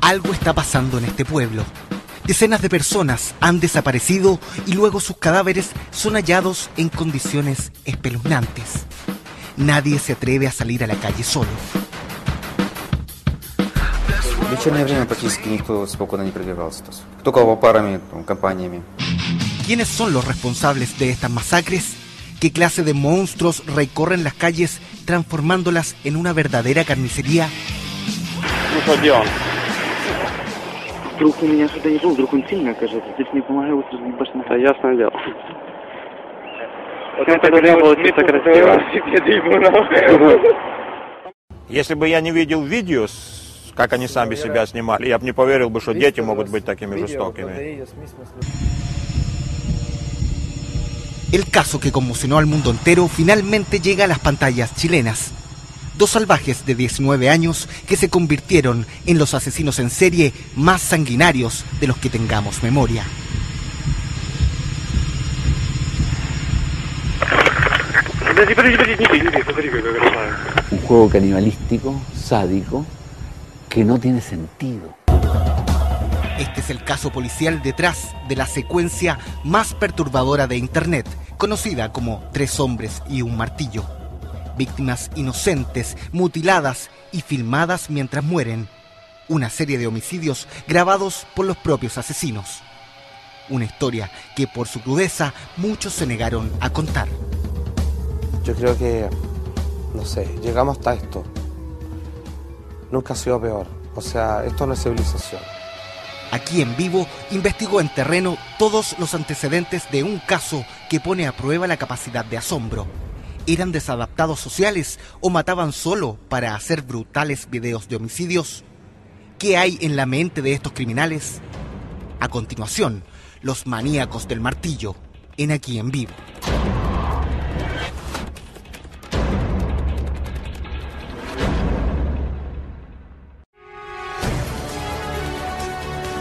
Algo está pasando en este pueblo. Decenas de personas han desaparecido y luego sus cadáveres son hallados en condiciones espeluznantes. Nadie se atreve a salir a la calle solo. В вечернее время практически никто спокойно не передвигался. Только парами, компаниями. ¿Quiénes son los responsables de estas masacres? ¿Qué clase de monstruos recorren las calles transformándolas en una verdadera carnicería? Вдруг у меня что-то не то, вдруг он сильно окажется. Здесь мне помогают башня. Да ясное дело. Если бы я не видел видео, как они сами себя снимали, я бы не поверил бы, что дети могут быть такими жестокими. El caso que conmocionó al mundo entero finalmente llega a las pantallas chilenas. Dos salvajes de 19 años que se convirtieron en los asesinos en serie más sanguinarios de los que tengamos memoria. Un juego canibalístico, sádico, que no tiene sentido. Este es el caso policial detrás de la secuencia más perturbadora de Internet, conocida como 3 hombres y un martillo. Víctimas inocentes, mutiladas y filmadas mientras mueren. Una serie de homicidios grabados por los propios asesinos. Una historia que por su crudeza muchos se negaron a contar. Yo creo que, no sé, llegamos hasta esto. Nunca ha sido peor. O sea, esto no es civilización. Aquí en Vivo investigó en terreno todos los antecedentes de un caso que pone a prueba la capacidad de asombro. ¿Eran desadaptados sociales o mataban solo para hacer brutales videos de homicidios? ¿Qué hay en la mente de estos criminales? A continuación, los maníacos del martillo, en Aquí en Vivo.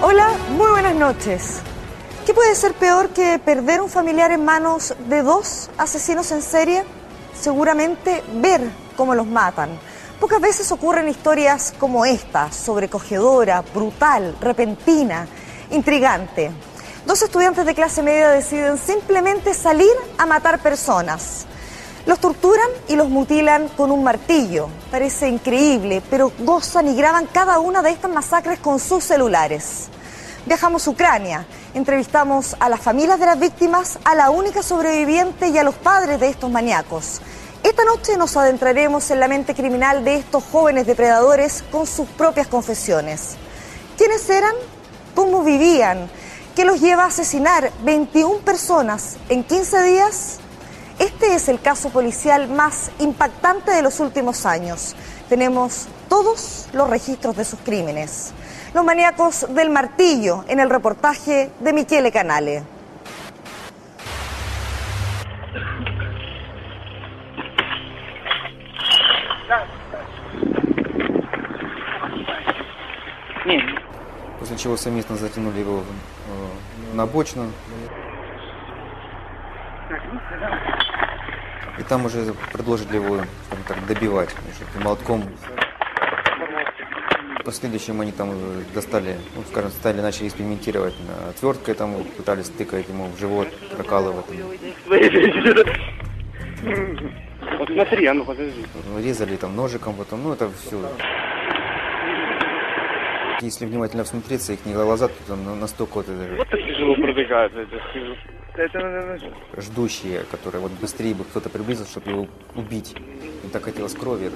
Hola, muy buenas noches. ¿Qué puede ser peor que perder un familiar en manos de 2 asesinos en serie? Seguramente ver cómo los matan. Pocas veces ocurren historias como esta, sobrecogedora, brutal, repentina, intrigante. 2 estudiantes de clase media deciden simplemente salir a matar personas. Los torturan y los mutilan con un martillo. Parece increíble, pero gozan y graban cada una de estas masacres con sus celulares. Viajamos a Ucrania, entrevistamos a las familias de las víctimas, a la única sobreviviente y a los padres de estos maníacos. Esta noche nos adentraremos en la mente criminal de estos jóvenes depredadores con sus propias confesiones. ¿Quiénes eran? ¿Cómo vivían? ¿Qué los lleva a asesinar 21 personas en 15 días? Este es el caso policial más impactante de los últimos años. Tenemos todos los registros de sus crímenes. Los maníacos del martillo, en el reportaje de Michele Canale. После чего совместно затянули его на обочину. И там уже предложили его, скажем так, добивать уже молотком. В последующем они там достали, ну, скажем, начали экспериментировать отверткой, там пытались тыкать ему в живот, прокалывать. Вот смотри, а ну подожди. Резали там ножиком, потом, ну это все. Если внимательно всмотреться, их глаза там настолько вот тяжело продвигаются, ждущие, которые вот быстрее бы кто-то приблизился, чтобы его убить. Им так хотелось крови.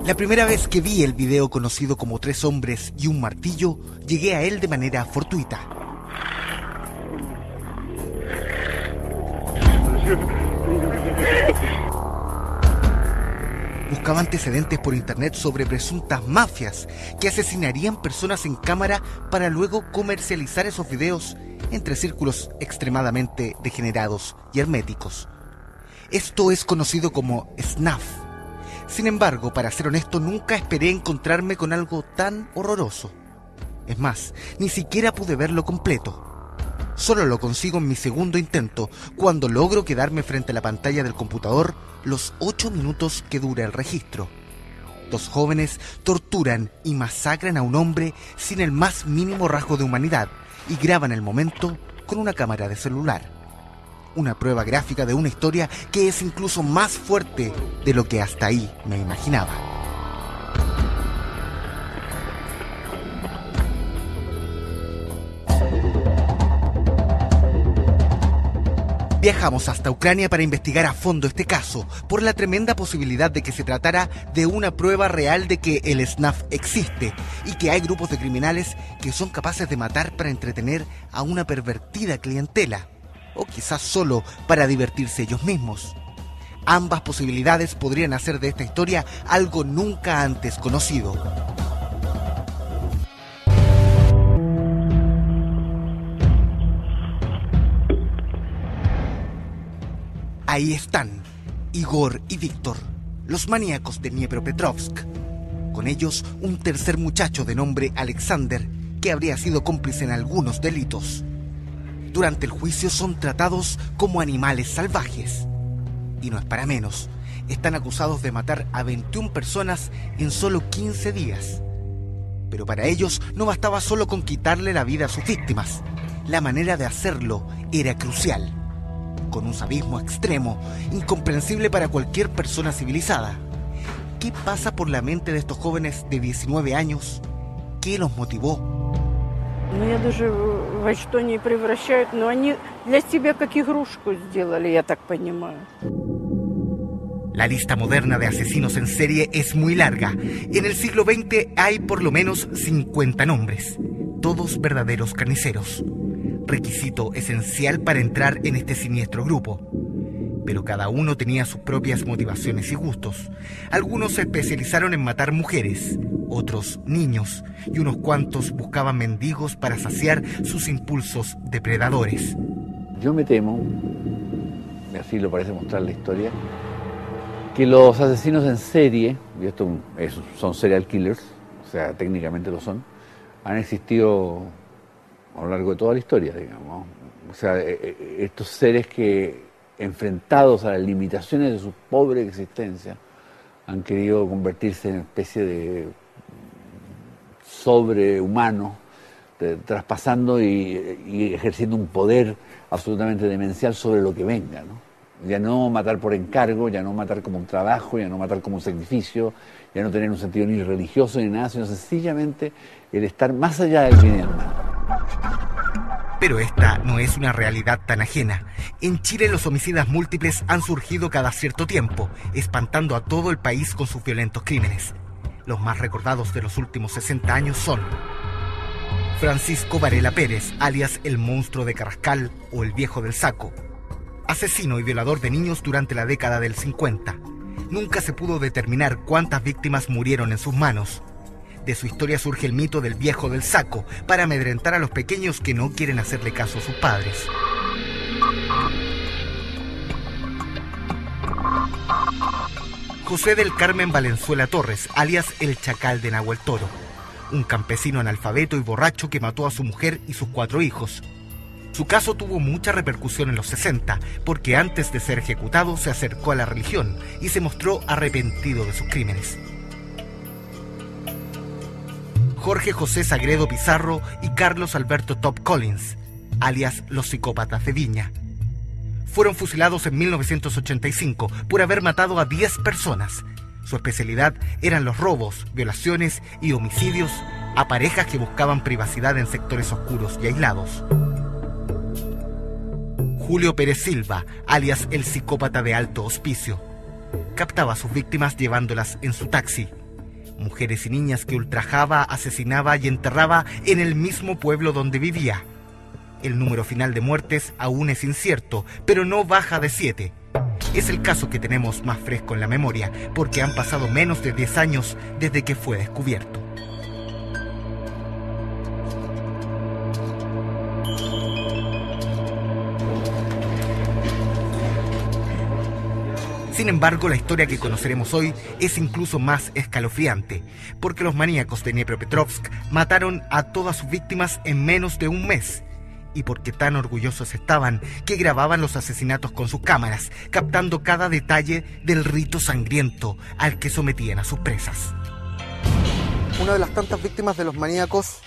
La primera vez que vi el video conocido como 3 hombres y un martillo, llegué a él de manera fortuita. Buscaba antecedentes por internet sobre presuntas mafias que asesinarían personas en cámara para luego comercializar esos videos entre círculos extremadamente degenerados y herméticos. Esto es conocido como snuff. Sin embargo, para ser honesto, nunca esperé encontrarme con algo tan horroroso. Es más, ni siquiera pude verlo completo. Solo lo consigo en mi segundo intento, cuando logro quedarme frente a la pantalla del computador los 8 minutos que dura el registro. 2 jóvenes torturan y masacran a un hombre sin el más mínimo rasgo de humanidad y graban el momento con una cámara de celular. Una prueba gráfica de una historia que es incluso más fuerte de lo que hasta ahí me imaginaba. Viajamos hasta Ucrania para investigar a fondo este caso, por la tremenda posibilidad de que se tratara de una prueba real de que el SNAF existe y que hay grupos de criminales que son capaces de matar para entretener a una pervertida clientela, o quizás solo para divertirse ellos mismos. Ambas posibilidades podrían hacer de esta historia algo nunca antes conocido. Ahí están, Igor y Víctor, los maníacos de Dniepropetrovsk. Con ellos, un tercer muchacho de nombre Alexander, que habría sido cómplice en algunos delitos. Durante el juicio son tratados como animales salvajes. Y no es para menos, están acusados de matar a 21 personas en solo 15 días. Pero para ellos no bastaba solo con quitarle la vida a sus víctimas. La manera de hacerlo era crucial. Con un sadismo extremo, incomprensible para cualquier persona civilizada. ¿Qué pasa por la mente de estos jóvenes de 19 años? ¿Qué los motivó? Я даже во что не превращают, но они для себя как игрушку сделали, я так понимаю. La lista moderna de asesinos en serie es muy larga. En el siglo XX hay por lo menos 50 nombres, todos verdaderos carniceros. Requisito esencial para entrar en este siniestro grupo. Pero cada uno tenía sus propias motivaciones y gustos. Algunos se especializaron en matar mujeres, otros niños, y unos cuantos buscaban mendigos para saciar sus impulsos depredadores. Yo me temo, y así lo parece mostrar la historia, que los asesinos en serie, y esto son serial killers, o sea, técnicamente lo son, han existido a lo largo de toda la historia, digamos. O sea, estos seres que, enfrentados a las limitaciones de su pobre existencia, han querido convertirse en una especie de sobrehumano, traspasando y ejerciendo un poder absolutamente demencial sobre lo que venga, ¿no? Ya no matar por encargo, ya no matar como un trabajo, ya no matar como un sacrificio, ya no tener un sentido ni religioso ni nada, sino sencillamente el estar más allá del bien y del mal. Pero esta no es una realidad tan ajena. En Chile los homicidas múltiples han surgido cada cierto tiempo, espantando a todo el país con sus violentos crímenes. Los más recordados de los últimos 60 años son Francisco Varela Pérez, alias el monstruo de Carrascal o el viejo del saco. Asesino y violador de niños durante la década del 50. Nunca se pudo determinar cuántas víctimas murieron en sus manos. De su historia surge el mito del viejo del saco, para amedrentar a los pequeños que no quieren hacerle caso a sus padres. José del Carmen Valenzuela Torres, alias el Chacal de Nahuel Toro, un campesino analfabeto y borracho que mató a su mujer y sus 4 hijos. Su caso tuvo mucha repercusión en los 60, porque antes de ser ejecutado se acercó a la religión y se mostró arrepentido de sus crímenes. Jorge José Sagredo Pizarro y Carlos Alberto Top Collins, alias los psicópatas de Viña. Fueron fusilados en 1985 por haber matado a 10 personas. Su especialidad eran los robos, violaciones y homicidios a parejas que buscaban privacidad en sectores oscuros y aislados. Julio Pérez Silva, alias el psicópata de Alto Hospicio, captaba a sus víctimas llevándolas en su taxi. Mujeres y niñas que ultrajaba, asesinaba y enterraba en el mismo pueblo donde vivía. El número final de muertes aún es incierto, pero no baja de 7. Es el caso que tenemos más fresco en la memoria, porque han pasado menos de 10 años desde que fue descubierto. Sin embargo, la historia que conoceremos hoy es incluso más escalofriante, porque los maníacos de Dnipropetrovsk mataron a todas sus víctimas en menos de un mes, y porque tan orgullosos estaban que grababan los asesinatos con sus cámaras, captando cada detalle del rito sangriento al que sometían a sus presas. Una de las tantas víctimas de los maníacos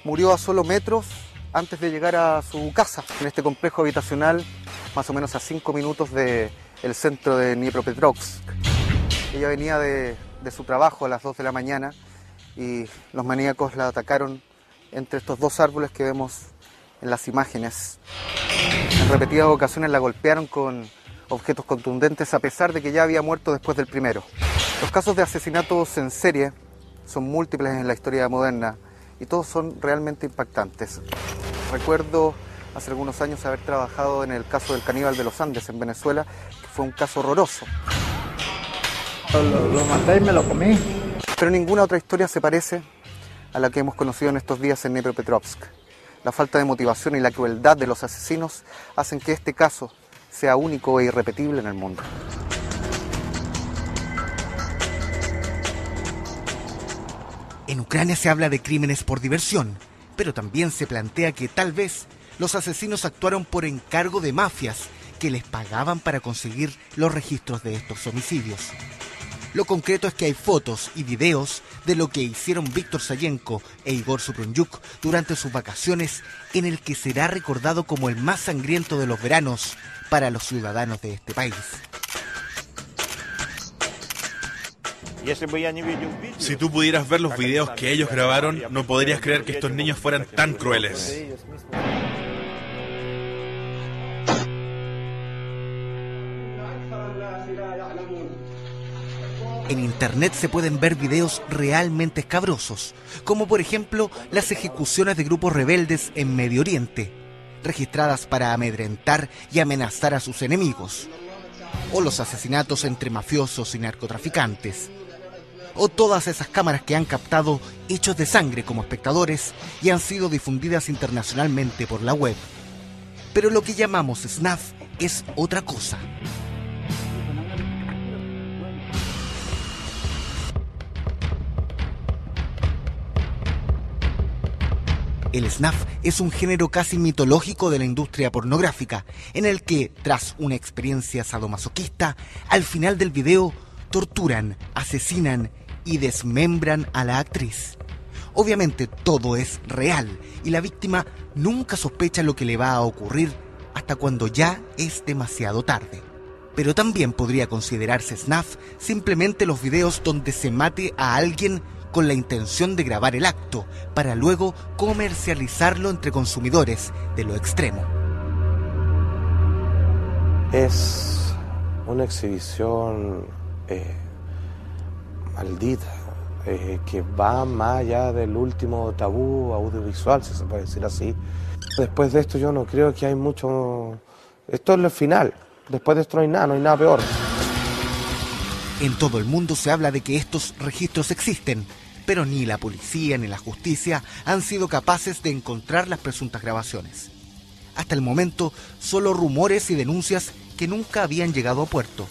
murió a solo metros antes de llegar a su casa, en este complejo habitacional, más o menos a 5 minutos del centro de Dnipropetrovsk. Ella venía de su trabajo a las 2 de la mañana y los maníacos la atacaron entre estos dos árboles que vemos en las imágenes. En repetidas ocasiones la golpearon con objetos contundentes a pesar de que ya había muerto después del primero. Los casos de asesinatos en serie son múltiples en la historia moderna y todos son realmente impactantes. Recuerdo hace algunos años haber trabajado en el caso del caníbal de los Andes en Venezuela, que fue un caso horroroso. Lo maté y me lo comí. Pero ninguna otra historia se parece a la que hemos conocido en estos días en Dnipropetrovsk. La falta de motivación y la crueldad de los asesinos hacen que este caso sea único e irrepetible en el mundo. En Ucrania se habla de crímenes por diversión, pero también se plantea que tal vez los asesinos actuaron por encargo de mafias que les pagaban para conseguir los registros de estos homicidios. Lo concreto es que hay fotos y videos de lo que hicieron Víctor Sayenko e Igor Suprunjuk durante sus vacaciones, en el que será recordado como el más sangriento de los veranos para los ciudadanos de este país. Si tú pudieras ver los videos que ellos grabaron, no podrías creer que estos niños fueran tan crueles. En internet se pueden ver videos realmente escabrosos, como por ejemplo las ejecuciones de grupos rebeldes en Medio Oriente, registradas para amedrentar y amenazar a sus enemigos, o los asesinatos entre mafiosos y narcotraficantes, o todas esas cámaras que han captado hechos de sangre como espectadores y han sido difundidas internacionalmente por la web. Pero lo que llamamos snuff es otra cosa. El snuff es un género casi mitológico de la industria pornográfica, en el que, tras una experiencia sadomasoquista, al final del video torturan, asesinan y desmembran a la actriz. Obviamente todo es real y la víctima nunca sospecha lo que le va a ocurrir hasta cuando ya es demasiado tarde. Pero también podría considerarse snuff simplemente los videos donde se mate a alguien con la intención de grabar el acto, para luego comercializarlo entre consumidores de lo extremo. Es una exhibición maldita, que va más allá del último tabú audiovisual, si se puede decir así. Después de esto yo no creo que hay mucho... Esto es lo final, después de esto no hay nada peor. En todo el mundo se habla de que estos registros existen, pero ni la policía ni la justicia han sido capaces de encontrar las presuntas grabaciones. Hasta el momento, solo rumores y denuncias que nunca habían llegado a puerto.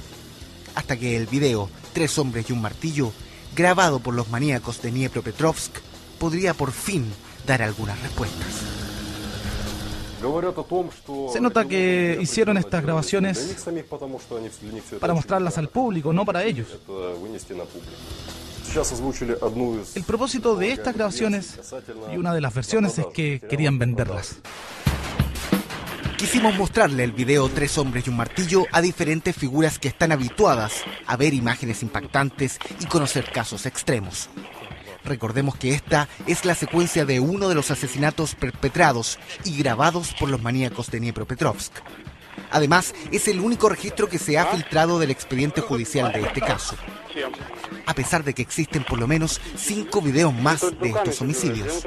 Hasta que el video Tres hombres y un martillo, grabado por los maníacos de Dnipropetrovsk, podría por fin dar algunas respuestas. Se nota que hicieron estas grabaciones para mostrarlas al público, no para ellos. El propósito de estas grabaciones y una de las versiones es que querían venderlas. Quisimos mostrarle el video Tres hombres y un martillo a diferentes figuras que están habituadas a ver imágenes impactantes y conocer casos extremos. Recordemos que esta es la secuencia de uno de los asesinatos perpetrados y grabados por los maníacos de Dnipropetrovsk. Además, es el único registro que se ha filtrado del expediente judicial de este caso. A pesar de que existen por lo menos 5 videos más de estos homicidios.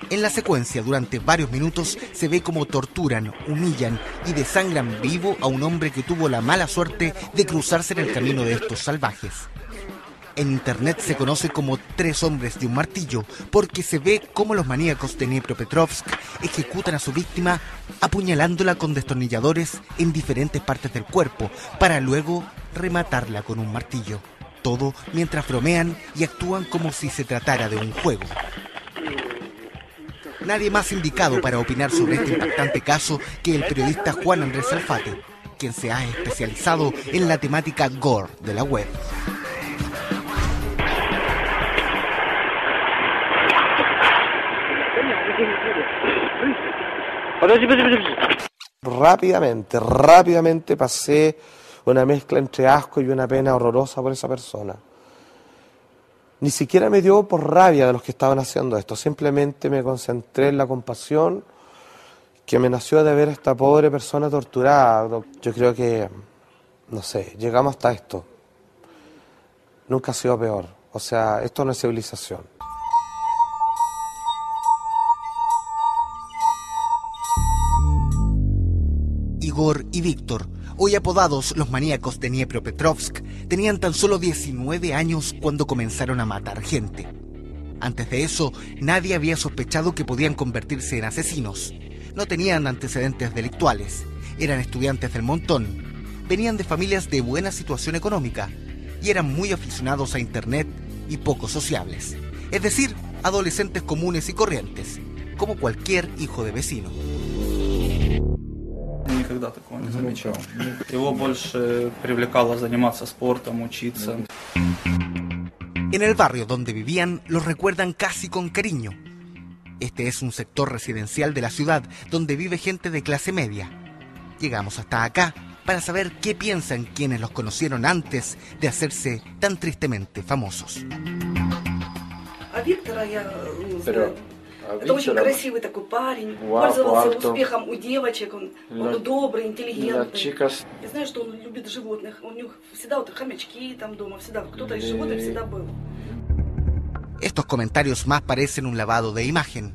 En la secuencia, durante varios minutos, se ve cómo torturan, humillan y desangran vivo a un hombre que tuvo la mala suerte de cruzarse en el camino de estos salvajes. En internet se conoce como Tres hombres y un martillo, porque se ve cómo los maníacos de Dnipropetrovsk ejecutan a su víctima apuñalándola con destornilladores en diferentes partes del cuerpo, para luego rematarla con un martillo. Todo mientras bromean y actúan como si se tratara de un juego. Nadie más indicado para opinar sobre este impactante caso que el periodista Juan Andrés Alfate, quien se ha especializado en la temática gore de la web. Rápidamente pasé una mezcla entre asco y una pena horrorosa por esa persona. Ni siquiera me dio por rabia de los que estaban haciendo esto, simplemente me concentré en la compasión que me nació de ver a esta pobre persona torturada. Yo creo que, no sé, llegamos hasta esto. Nunca ha sido peor. O sea, esto no es civilización. Igor y Víctor, hoy apodados los maníacos de Dnipropetrovsk, tenían tan solo 19 años cuando comenzaron a matar gente. Antes de eso, nadie había sospechado que podían convertirse en asesinos. No tenían antecedentes delictuales, eran estudiantes del montón, venían de familias de buena situación económica y eran muy aficionados a internet y poco sociables. Es decir, adolescentes comunes y corrientes, como cualquier hijo de vecino. Никогда такого не замечал. Его больше привлекало заниматься спортом, учиться. En el barrio donde vivían los recuerdan casi con cariño. Este es un sector residencial de la ciudad donde vive gente de clase media. Llegamos hasta acá para saber qué piensan quienes los conocieron antes de hacerse tan tristemente famosos. A Víctora я знаю. Это очень красивый такой парень, пользовался успехом у девочек, он добрый, интеллигентный. Я знаю, что он любит животных, у них всегда вот хомячки там дома, всегда кто-то из животных всегда был. Estos comentarios más parecen un lavado de imagen.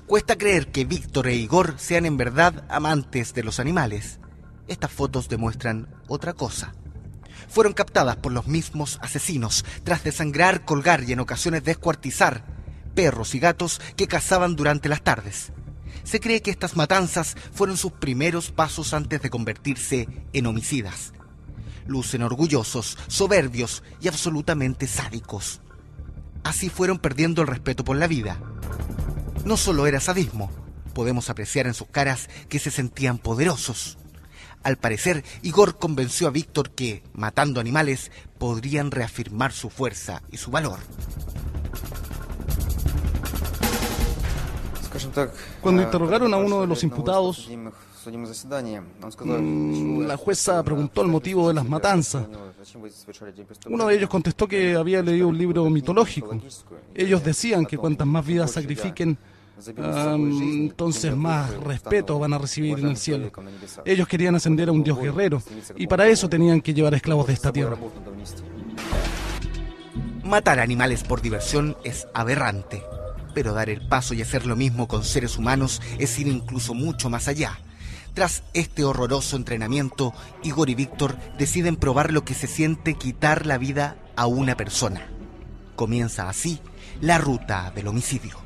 Cuesta creer que Víctor e Igor sean en verdad amantes de los animales. Estas fotos demuestran otra cosa. Fueron captadas por los mismos asesinos tras desangrar, colgar y en ocasiones descuartizar perros y gatos que cazaban durante las tardes. Se cree que estas matanzas fueron sus primeros pasos antes de convertirse en homicidas. Lucen orgullosos, soberbios y absolutamente sádicos. Así fueron perdiendo el respeto por la vida. No solo era sadismo, podemos apreciar en sus caras que se sentían poderosos. Al parecer, Igor convenció a Víctor que, matando animales, podrían reafirmar su fuerza y su valor. Cuando interrogaron a uno de los imputados, la jueza preguntó el motivo de las matanzas. Uno de ellos contestó que había leído un libro mitológico. Ellos decían que cuantas más vidas sacrifiquen, entonces más respeto van a recibir en el cielo. Ellos querían ascender a un dios guerrero y para eso tenían que llevar esclavos de esta tierra. Matar animales por diversión es aberrante, pero dar el paso y hacer lo mismo con seres humanos es ir incluso mucho más allá. Tras este horroroso entrenamiento, Igor y Víctor deciden probar lo que se siente quitar la vida a una persona. Comienza así la ruta del homicidio.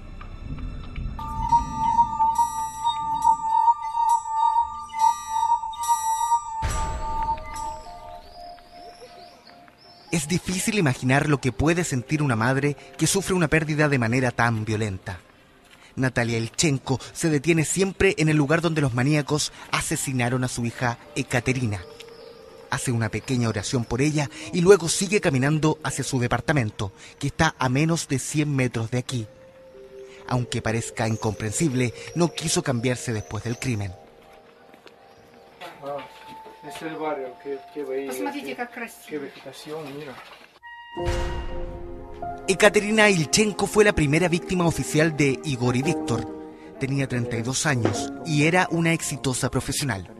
Es difícil imaginar lo que puede sentir una madre que sufre una pérdida de manera tan violenta. Natalia Ilchenko se detiene siempre en el lugar donde los maníacos asesinaron a su hija Ekaterina. Hace una pequeña oración por ella y luego sigue caminando hacia su departamento, que está a menos de 100 metros de aquí. Aunque parezca incomprensible, no quiso cambiarse después del crimen. Es el barrio que veía. Посмотрите, как красиво. Qué vegetación, mira. Ekaterina Ilchenko fue la primera víctima oficial de Igor y Víctor. Tenía 32 años y era una exitosa profesional.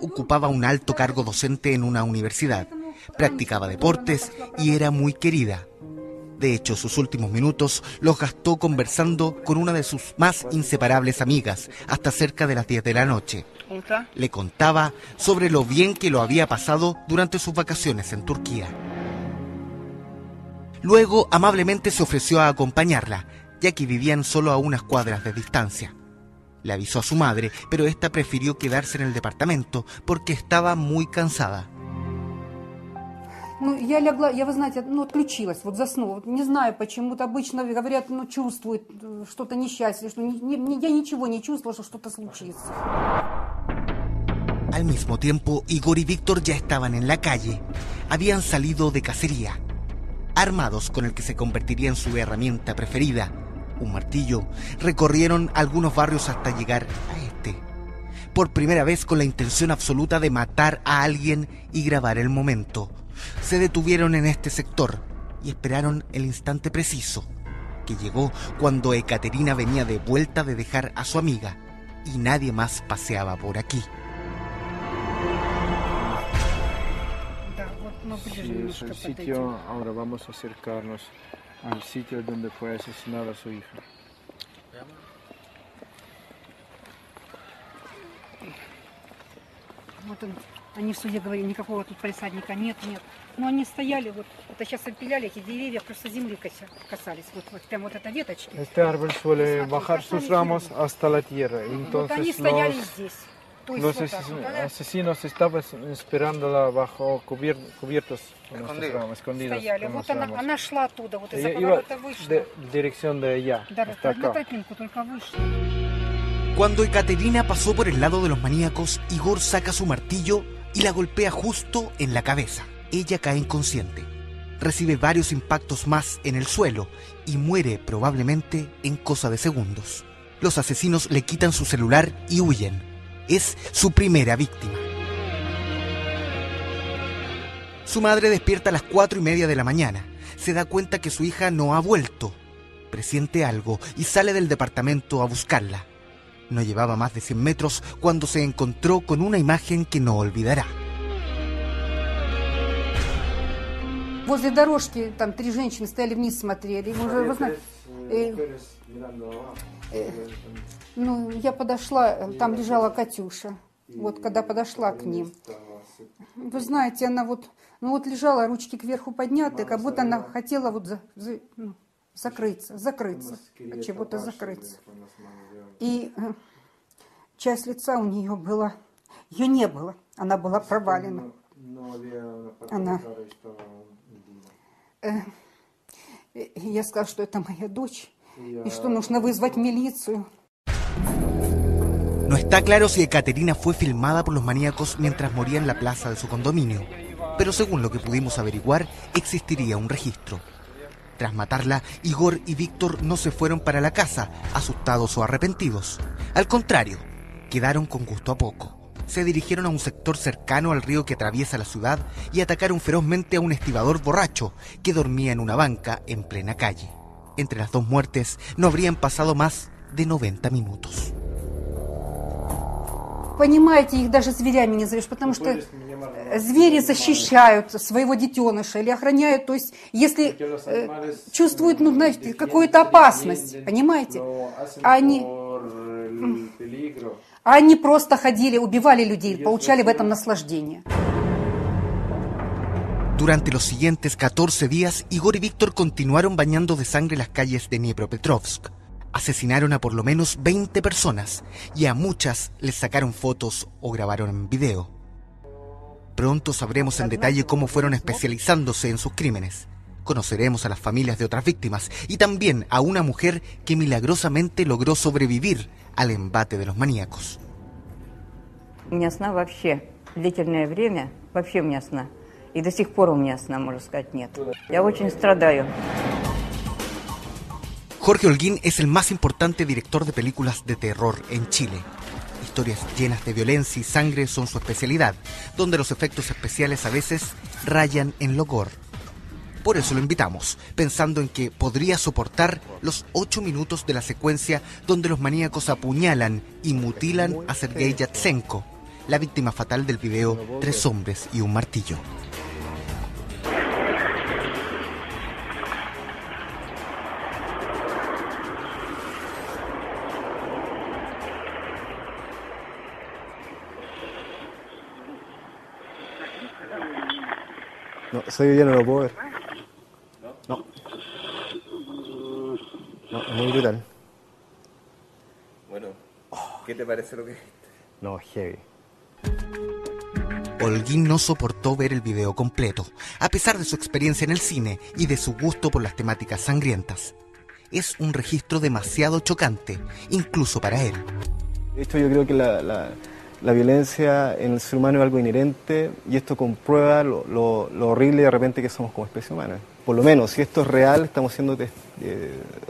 Ocupaba un alto cargo docente en una universidad, practicaba deportes y era muy querida. De hecho, sus últimos minutos los gastó conversando con una de sus más inseparables amigas hasta cerca de las 10 de la noche. Le contaba sobre lo bien que lo había pasado durante sus vacaciones en Turquía. Luego amablemente se ofreció a acompañarla, ya que vivían solo a unas cuadras de distancia. Le avisó a su madre, pero esta prefirió quedarse en el departamento porque estaba muy cansada. Я легла, вы знаете, отключилась, заснула. Не знаю почему-то, обычно говорят, чувствует что-то несчастье, что я ничего не чувствовала, что что-то случится. Al mismo tiempo, Igor y Víctor ya estaban en la calle. Habían salido de cacería, armados con el que se convertiría en su herramienta preferida, un martillo. Recorrieron algunos barrios hasta llegar a este, por primera vez con la intención absoluta de matar a alguien y grabar el momento. Se detuvieron en este sector y esperaron el instante preciso, que llegó cuando Ekaterina venía de vuelta de dejar a su amiga y nadie más paseaba por aquí. Sí, es el sitio. Ahora vamos a acercarnos al sitio donde fue asesinada su hija. Вот они в суде говорили, никакого тут палисадника нет. Но они стояли, это сейчас опиляли, эти деревья просто земли касались. Прям эта веточки. Este árbol suele bajar sus ramos hasta la tierra. Entonces они стояли здесь. Los asesinos estaban esperándola bajo cubiertos con nuestras ramas, escondidos. Стояли. Она шла оттуда, из-за iba поворота вышла. en dirección de allá, hasta На acá. тропинку только вышла. Cuando Ekaterina pasó por el lado de los maníacos, Igor saca su martillo y la golpea justo en la cabeza. Ella cae inconsciente. Recibe varios impactos más en el suelo y muere probablemente en cosa de segundos. Los asesinos le quitan su celular y huyen. Es su primera víctima. Su madre despierta a las 4:30 de la mañana. Se da cuenta que su hija no ha vuelto. Presiente algo y sale del departamento a buscarla. No llevaba más de 100 metros cuando se encontró con una imagen que no olvidará. Возле дорожки там 3 женщины стояли вниз, смотрели. Вы знаете, я подошла, там лежала Катюша. Когда подошла к ним. Вы знаете, она лежала, ручки кверху подняты, как будто она хотела закрыться, от чего-то закрыться. И часть лица у нее была, ее не было, она была провалена. Я сказала, что это моя дочь, y что нужно вызвать милицию. No está claro si Ekaterina fue filmada por los maníacos mientras moría en la plaza de su condominio, pero según lo que pudimos averiguar, existiría un registro. Tras matarla, Igor y Víctor no se fueron para la casa, asustados o arrepentidos. Al contrario, quedaron con gusto a poco. Se dirigieron a un sector cercano al río que atraviesa la ciudad y atacaron ferozmente a un estibador borracho que dormía en una banca en plena calle. Entre las dos muertes no habrían pasado más de 90 minutos. Понимаете, их даже зверями не зовешь, потому что звери защищают своего детеныша или охраняют, то есть если чувствуют, какую-то опасность, понимаете, они просто ходили, убивали людей, получали в этом наслаждение. Durante los siguientes 14 días, Igor y Víctor continuaron bañando de sangre las calles de Dnipropetrovsk. Asesinaron a por lo menos 20 personas y a muchas les sacaron fotos o grabaron en video. Pronto sabremos en detalle cómo fueron especializándose en sus crímenes. Conoceremos a las familias de otras víctimas y también a una mujer que milagrosamente logró sobrevivir al embate de los maníacos. У меня сна вообще длительное время, вообще у меня сна. И до сих пор у меня сна, можно сказать, нет. Я очень страдаю. Jorge Holguín es el más importante director de películas de terror en Chile. Historias llenas de violencia y sangre son su especialidad, donde los efectos especiales a veces rayan en lo gore. Por eso lo invitamos, pensando en que podría soportar los 8 minutos de la secuencia donde los maníacos apuñalan y mutilan a Sergei Yatsenko, la víctima fatal del video 3 hombres y un martillo. No, ese video no lo puedo ver. No. muy brutal. Bueno, ¿qué te parece lo que viste? No, heavy. Holguín no soportó ver el video completo, a pesar de su experiencia en el cine y de su gusto por las temáticas sangrientas. Es un registro demasiado chocante, incluso para él. De hecho, yo creo que la violencia en el ser humano es algo inherente y esto comprueba lo horrible de repente que somos como especie humana. Por lo menos, si esto es real, estamos siendo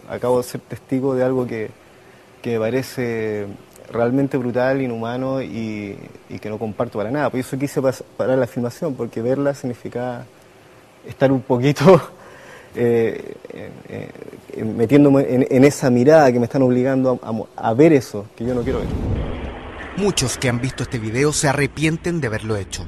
acabo de ser testigo de algo que me parece realmente brutal, inhumano y que no comparto para nada. Por eso quise parar la filmación, porque verla significa estar un poquito metiéndome en esa mirada que me están obligando a ver eso que yo no quiero ver. Muchos que han visto este video se arrepienten de haberlo hecho.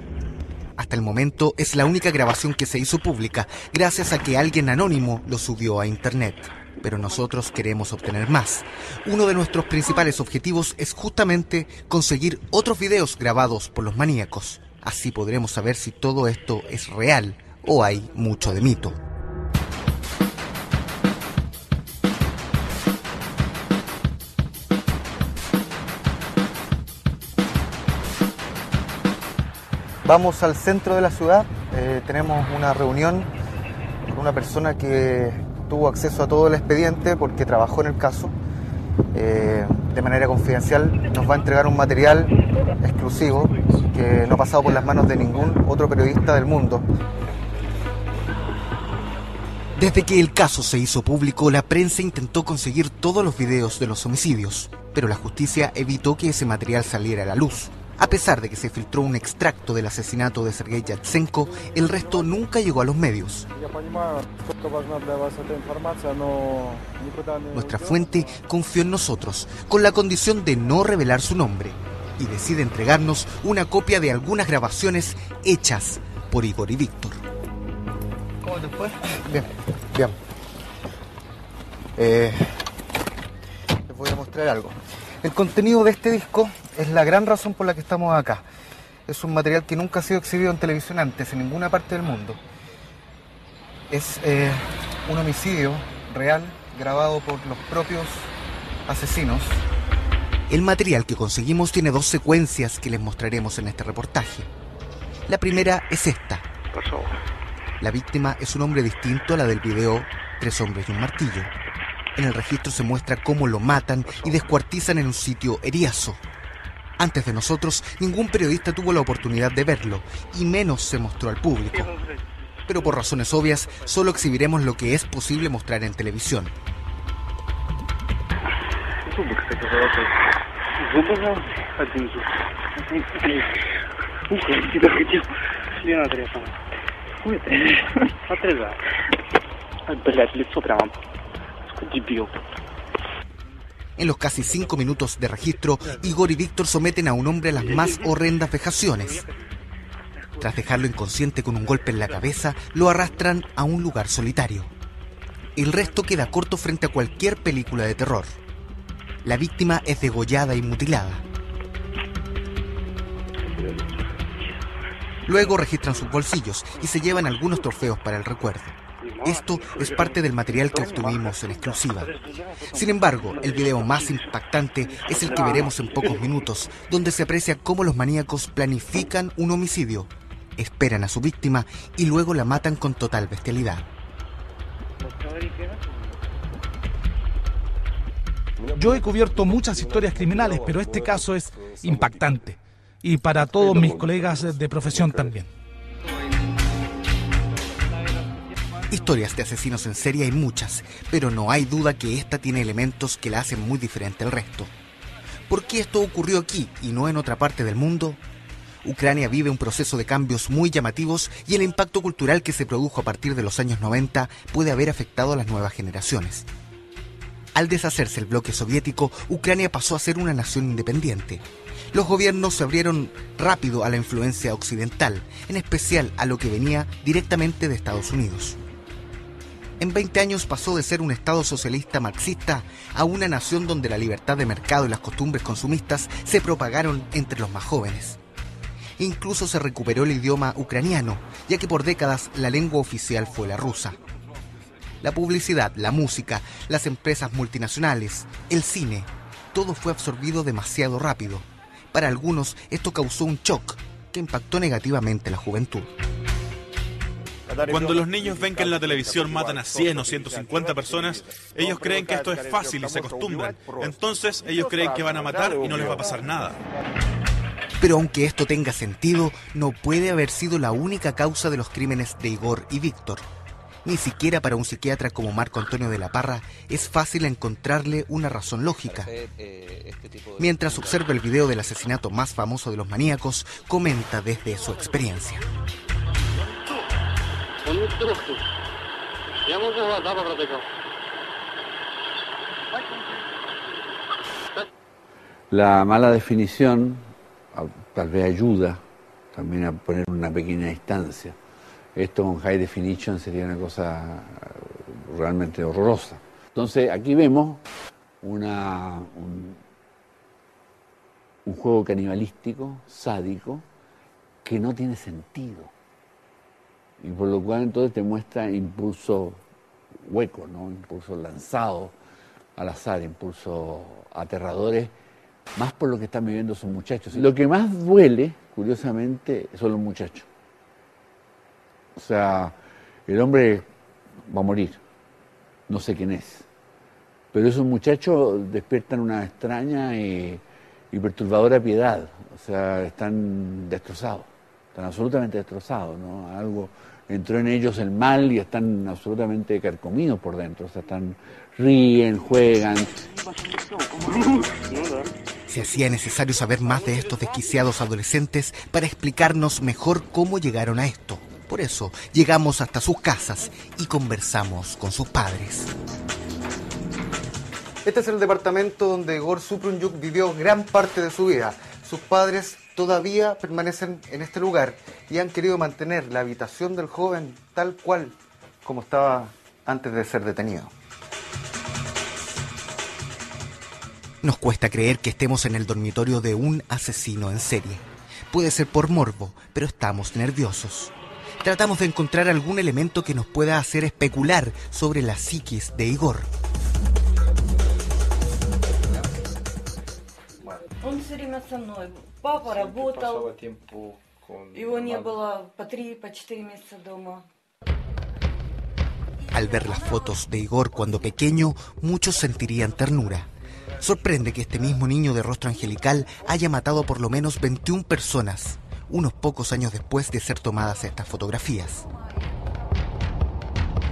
Hasta el momento es la única grabación que se hizo pública gracias a que alguien anónimo lo subió a internet. Pero nosotros queremos obtener más. Uno de nuestros principales objetivos es justamente conseguir otros videos grabados por los maníacos. Así podremos saber si todo esto es real o hay mucho de mito. Vamos al centro de la ciudad, tenemos una reunión con una persona que tuvo acceso a todo el expediente porque trabajó en el caso. De manera confidencial nos va a entregar un material exclusivo que no ha pasado por las manos de ningún otro periodista del mundo. Desde que el caso se hizo público, la prensa intentó conseguir todos los videos de los homicidios, pero la justicia evitó que ese material saliera a la luz. A pesar de que se filtró un extracto del asesinato de Sergei Yatsenko, el resto nunca llegó a los medios. Nuestra fuente confió en nosotros, con la condición de no revelar su nombre, y decide entregarnos una copia de algunas grabaciones hechas por Igor y Víctor. ¿Cómo te fue? Bien, bien. Les voy a mostrar algo. El contenido de este disco es la gran razón por la que estamos acá. Es un material que nunca ha sido exhibido en televisión antes, en ninguna parte del mundo. Es un homicidio real, grabado por los propios asesinos. El material que conseguimos tiene dos secuencias que les mostraremos en este reportaje. La primera es esta. La víctima es un hombre distinto a la del video Tres hombres y un martillo. En el registro se muestra cómo lo matan y descuartizan en un sitio Eriazo. Antes de nosotros, ningún periodista tuvo la oportunidad de verlo, y menos se mostró al público. Pero por razones obvias, solo exhibiremos lo que es posible mostrar en televisión. En los casi 5 minutos de registro, Igor y Víctor someten a un hombre a las más horrendas vejaciones. Tras dejarlo inconsciente con un golpe en la cabeza, lo arrastran a un lugar solitario. El resto queda corto frente a cualquier película de terror. La víctima es degollada y mutilada. Luego registran sus bolsillos y se llevan algunos trofeos para el recuerdo. Esto es parte del material que obtuvimos en exclusiva. Sin embargo, el video más impactante es el que veremos en pocos minutos, donde se aprecia cómo los maníacos planifican un homicidio, esperan a su víctima y luego la matan con total bestialidad. Yo he cubierto muchas historias criminales, pero este caso es impactante. Y para todos mis colegas de profesión también. Historias de asesinos en serie hay muchas, pero no hay duda que esta tiene elementos que la hacen muy diferente al resto. ¿Por qué esto ocurrió aquí y no en otra parte del mundo? Ucrania vive un proceso de cambios muy llamativos y el impacto cultural que se produjo a partir de los años 90 puede haber afectado a las nuevas generaciones. Al deshacerse el bloque soviético, Ucrania pasó a ser una nación independiente. Los gobiernos se abrieron rápido a la influencia occidental, en especial a lo que venía directamente de Estados Unidos. En 20 años pasó de ser un Estado socialista marxista a una nación donde la libertad de mercado y las costumbres consumistas se propagaron entre los más jóvenes. Incluso se recuperó el idioma ucraniano, ya que por décadas la lengua oficial fue la rusa. La publicidad, la música, las empresas multinacionales, el cine, todo fue absorbido demasiado rápido. Para algunos esto causó un shock que impactó negativamente a la juventud. Cuando los niños ven que en la televisión matan a 100 o 150 personas, ellos creen que esto es fácil y se acostumbran. Entonces ellos creen que van a matar y no les va a pasar nada. Pero aunque esto tenga sentido, no puede haber sido la única causa de los crímenes de Igor y Víctor. Ni siquiera para un psiquiatra como Marco Antonio de la Parra es fácil encontrarle una razón lógica. Mientras observa el video del asesinato más famoso de los maníacos, comenta desde su experiencia. La mala definición tal vez ayuda también a poner una pequeña distancia. Esto con high definition sería una cosa realmente horrorosa. Entonces aquí vemos un juego canibalístico, sádico, que no tiene sentido. Y por lo cual entonces te muestra impulso hueco, ¿no? Impulso lanzado al azar, impulsos aterradores, más por lo que están viviendo esos muchachos. Lo que más duele, curiosamente, son los muchachos. O sea, el hombre va a morir, no sé quién es, pero esos muchachos despiertan una extraña y perturbadora piedad. O sea, están destrozados, están absolutamente destrozados, ¿no? Algo entró en ellos el mal y están absolutamente carcomidos por dentro. O sea, ríen, juegan. Se hacía necesario saber más de estos desquiciados adolescentes para explicarnos mejor cómo llegaron a esto. Por eso llegamos hasta sus casas y conversamos con sus padres. Este es el departamento donde Igor Suprunyuk vivió gran parte de su vida. Sus padres todavía permanecen en este lugar y han querido mantener la habitación del joven tal cual como estaba antes de ser detenido. Nos cuesta creer que estemos en el dormitorio de un asesino en serie. Puede ser por morbo, pero estamos nerviosos. Tratamos de encontrar algún elemento que nos pueda hacer especular sobre la psiquis de Igor. Он все время со мной. Папа работал. Его не было по 3-4 месяца дома. Al ver las fotos de Igor cuando pequeño, muchos sentirían ternura. Sorprende que este mismo niño de rostro angelical haya matado por lo menos 21 personas, unos pocos años después de ser tomadas estas fotografías.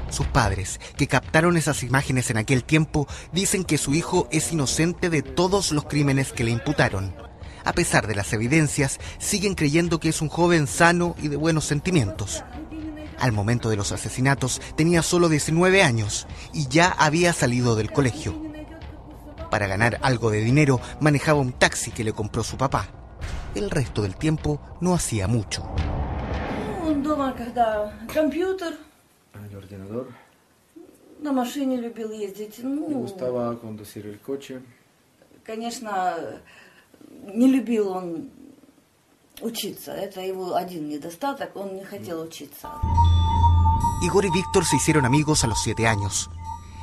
Sus padres, que captaron esas imágenes en aquel tiempo, dicen que su hijo es inocente de todos los crímenes que le imputaron. A pesar de las evidencias, siguen creyendo que es un joven sano y de buenos sentimientos. Al momento de los asesinatos tenía solo 19 años y ya había salido del colegio. Para ganar algo de dinero manejaba un taxi que le compró su papá. El resto del tiempo no hacía mucho. Он дома, когда компьютер. El ordenador. На машине любил ездить. Le gustaba conducir el coche. Конечно, не любил он учиться. Это его один недостаток. Он не хотел учиться. Igor y Víctor se hicieron amigos a los 7 años.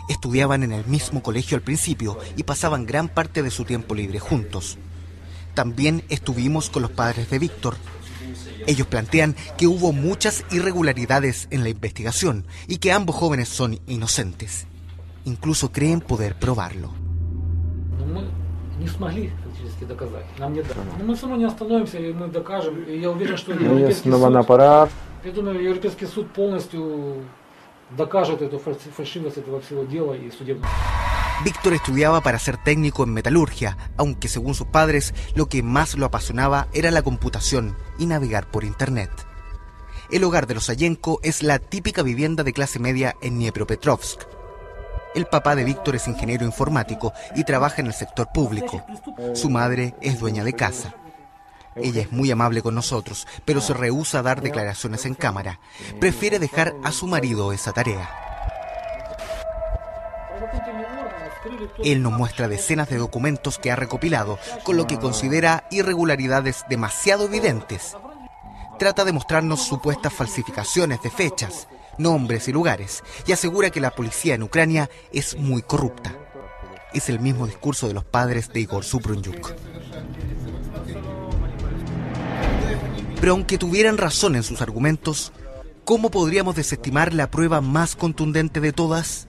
Estudiaban en el mismo colegio al principio y pasaban gran parte de su tiempo libre juntos. También estuvimos con los padres de Víctor. Ellos plantean que hubo muchas irregularidades en la investigación y que ambos jóvenes son inocentes. Incluso creen poder probarlo. Ellos no van a parar. Víctor estudiaba para ser técnico en metalurgia, aunque según sus padres, lo que más lo apasionaba era la computación y navegar por internet. El hogar de los Sayenko es la típica vivienda de clase media en Dniepropetrovsk. El papá de Víctor es ingeniero informático y trabaja en el sector público. Su madre es dueña de casa. Ella es muy amable con nosotros, pero se rehúsa a dar declaraciones en cámara. Prefiere dejar a su marido esa tarea. Él nos muestra decenas de documentos que ha recopilado, con lo que considera irregularidades demasiado evidentes. Trata de mostrarnos supuestas falsificaciones de fechas, nombres y lugares, y asegura que la policía en Ucrania es muy corrupta. Es el mismo discurso de los padres de Igor Suprunjuk. Pero aunque tuvieran razón en sus argumentos, ¿cómo podríamos desestimar la prueba más contundente de todas?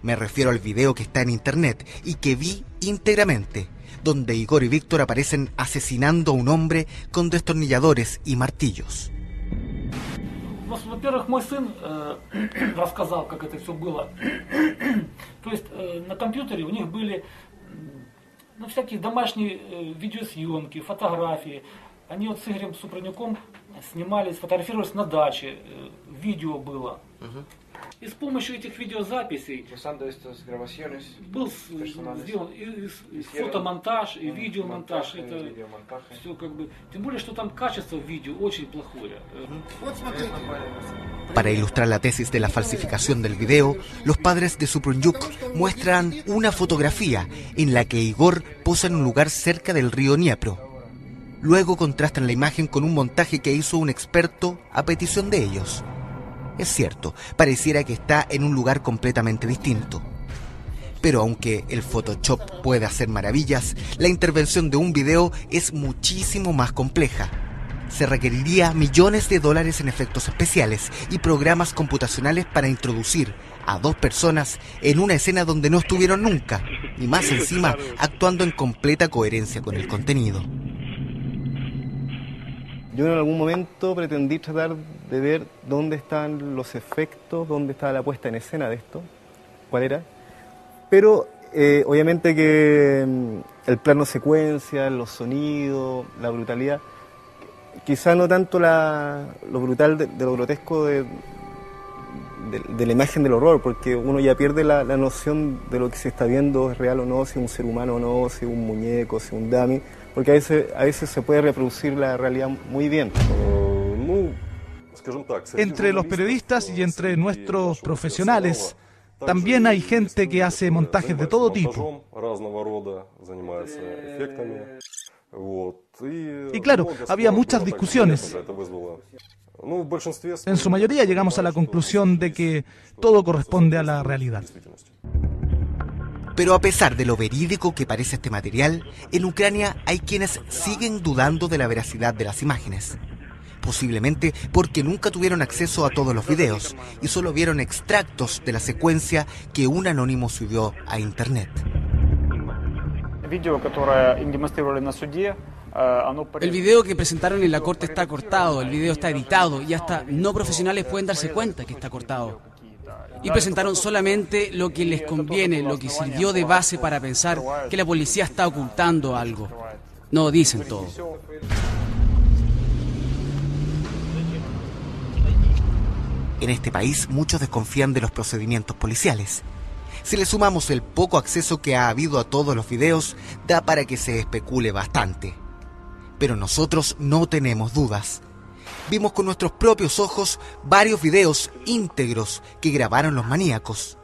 Me refiero al video que está en internet y que vi íntegramente, donde Igor y Víctor aparecen asesinando a un hombre con destornilladores y martillos. Во-первых, мой сын рассказал, как это все было. То есть на компьютере у них были всякие домашние видеосъемки, фотографии. Они вот с Игорем Супрунюком снимались, фотографировались на даче, видео было. И с помощью этих видеозаписей был сделан и фотомонтаж, и видеомонтаж. Это все как бы... Тем более, что там качество видео очень плохое. Para ilustrar la tesis de la falsificación del video, los padres de Suprunjuk muestran una fotografía en la que Igor posa en un lugar cerca del río Dniepro. Luego contrastan la imagen con un montaje que hizo un experto a petición de ellos. Es cierto, pareciera que está en un lugar completamente distinto. Pero aunque el Photoshop puede hacer maravillas, la intervención de un video es muchísimo más compleja. Se requeriría millones de dólares en efectos especiales y programas computacionales para introducir a dos personas en una escena donde no estuvieron nunca, y más encima actuando en completa coherencia con el contenido. Yo en algún momento pretendí tratar de ver dónde estaban los efectos, dónde estaba la puesta en escena de esto, cuál era. Pero obviamente que el plano secuencia, los sonidos, la brutalidad, quizá no tanto lo brutal de lo grotesco de la imagen del horror, porque uno ya pierde la noción de lo que se está viendo, es real o no, si es un ser humano o no, si es un muñeco, si es un dummy, porque a veces se puede reproducir la realidad muy bien. Entre los periodistas y entre nuestros profesionales, también hay gente que hace montajes de todo tipo. Y claro, había muchas discusiones. En su mayoría llegamos a la conclusión de que todo corresponde a la realidad. Pero a pesar de lo verídico que parece este material, en Ucrania hay quienes siguen dudando de la veracidad de las imágenes. Posiblemente porque nunca tuvieron acceso a todos los videos y solo vieron extractos de la secuencia que un anónimo subió a internet. El video que presentaron en la corte está cortado, el video está editado y hasta no profesionales pueden darse cuenta que está cortado. Y presentaron solamente lo que les conviene, lo que sirvió de base para pensar que la policía está ocultando algo. No dicen todo. En este país muchos desconfían de los procedimientos policiales. Si le sumamos el poco acceso que ha habido a todos los videos, da para que se especule bastante. Pero nosotros no tenemos dudas. Vimos con nuestros propios ojos varios videos íntegros que grabaron los maníacos.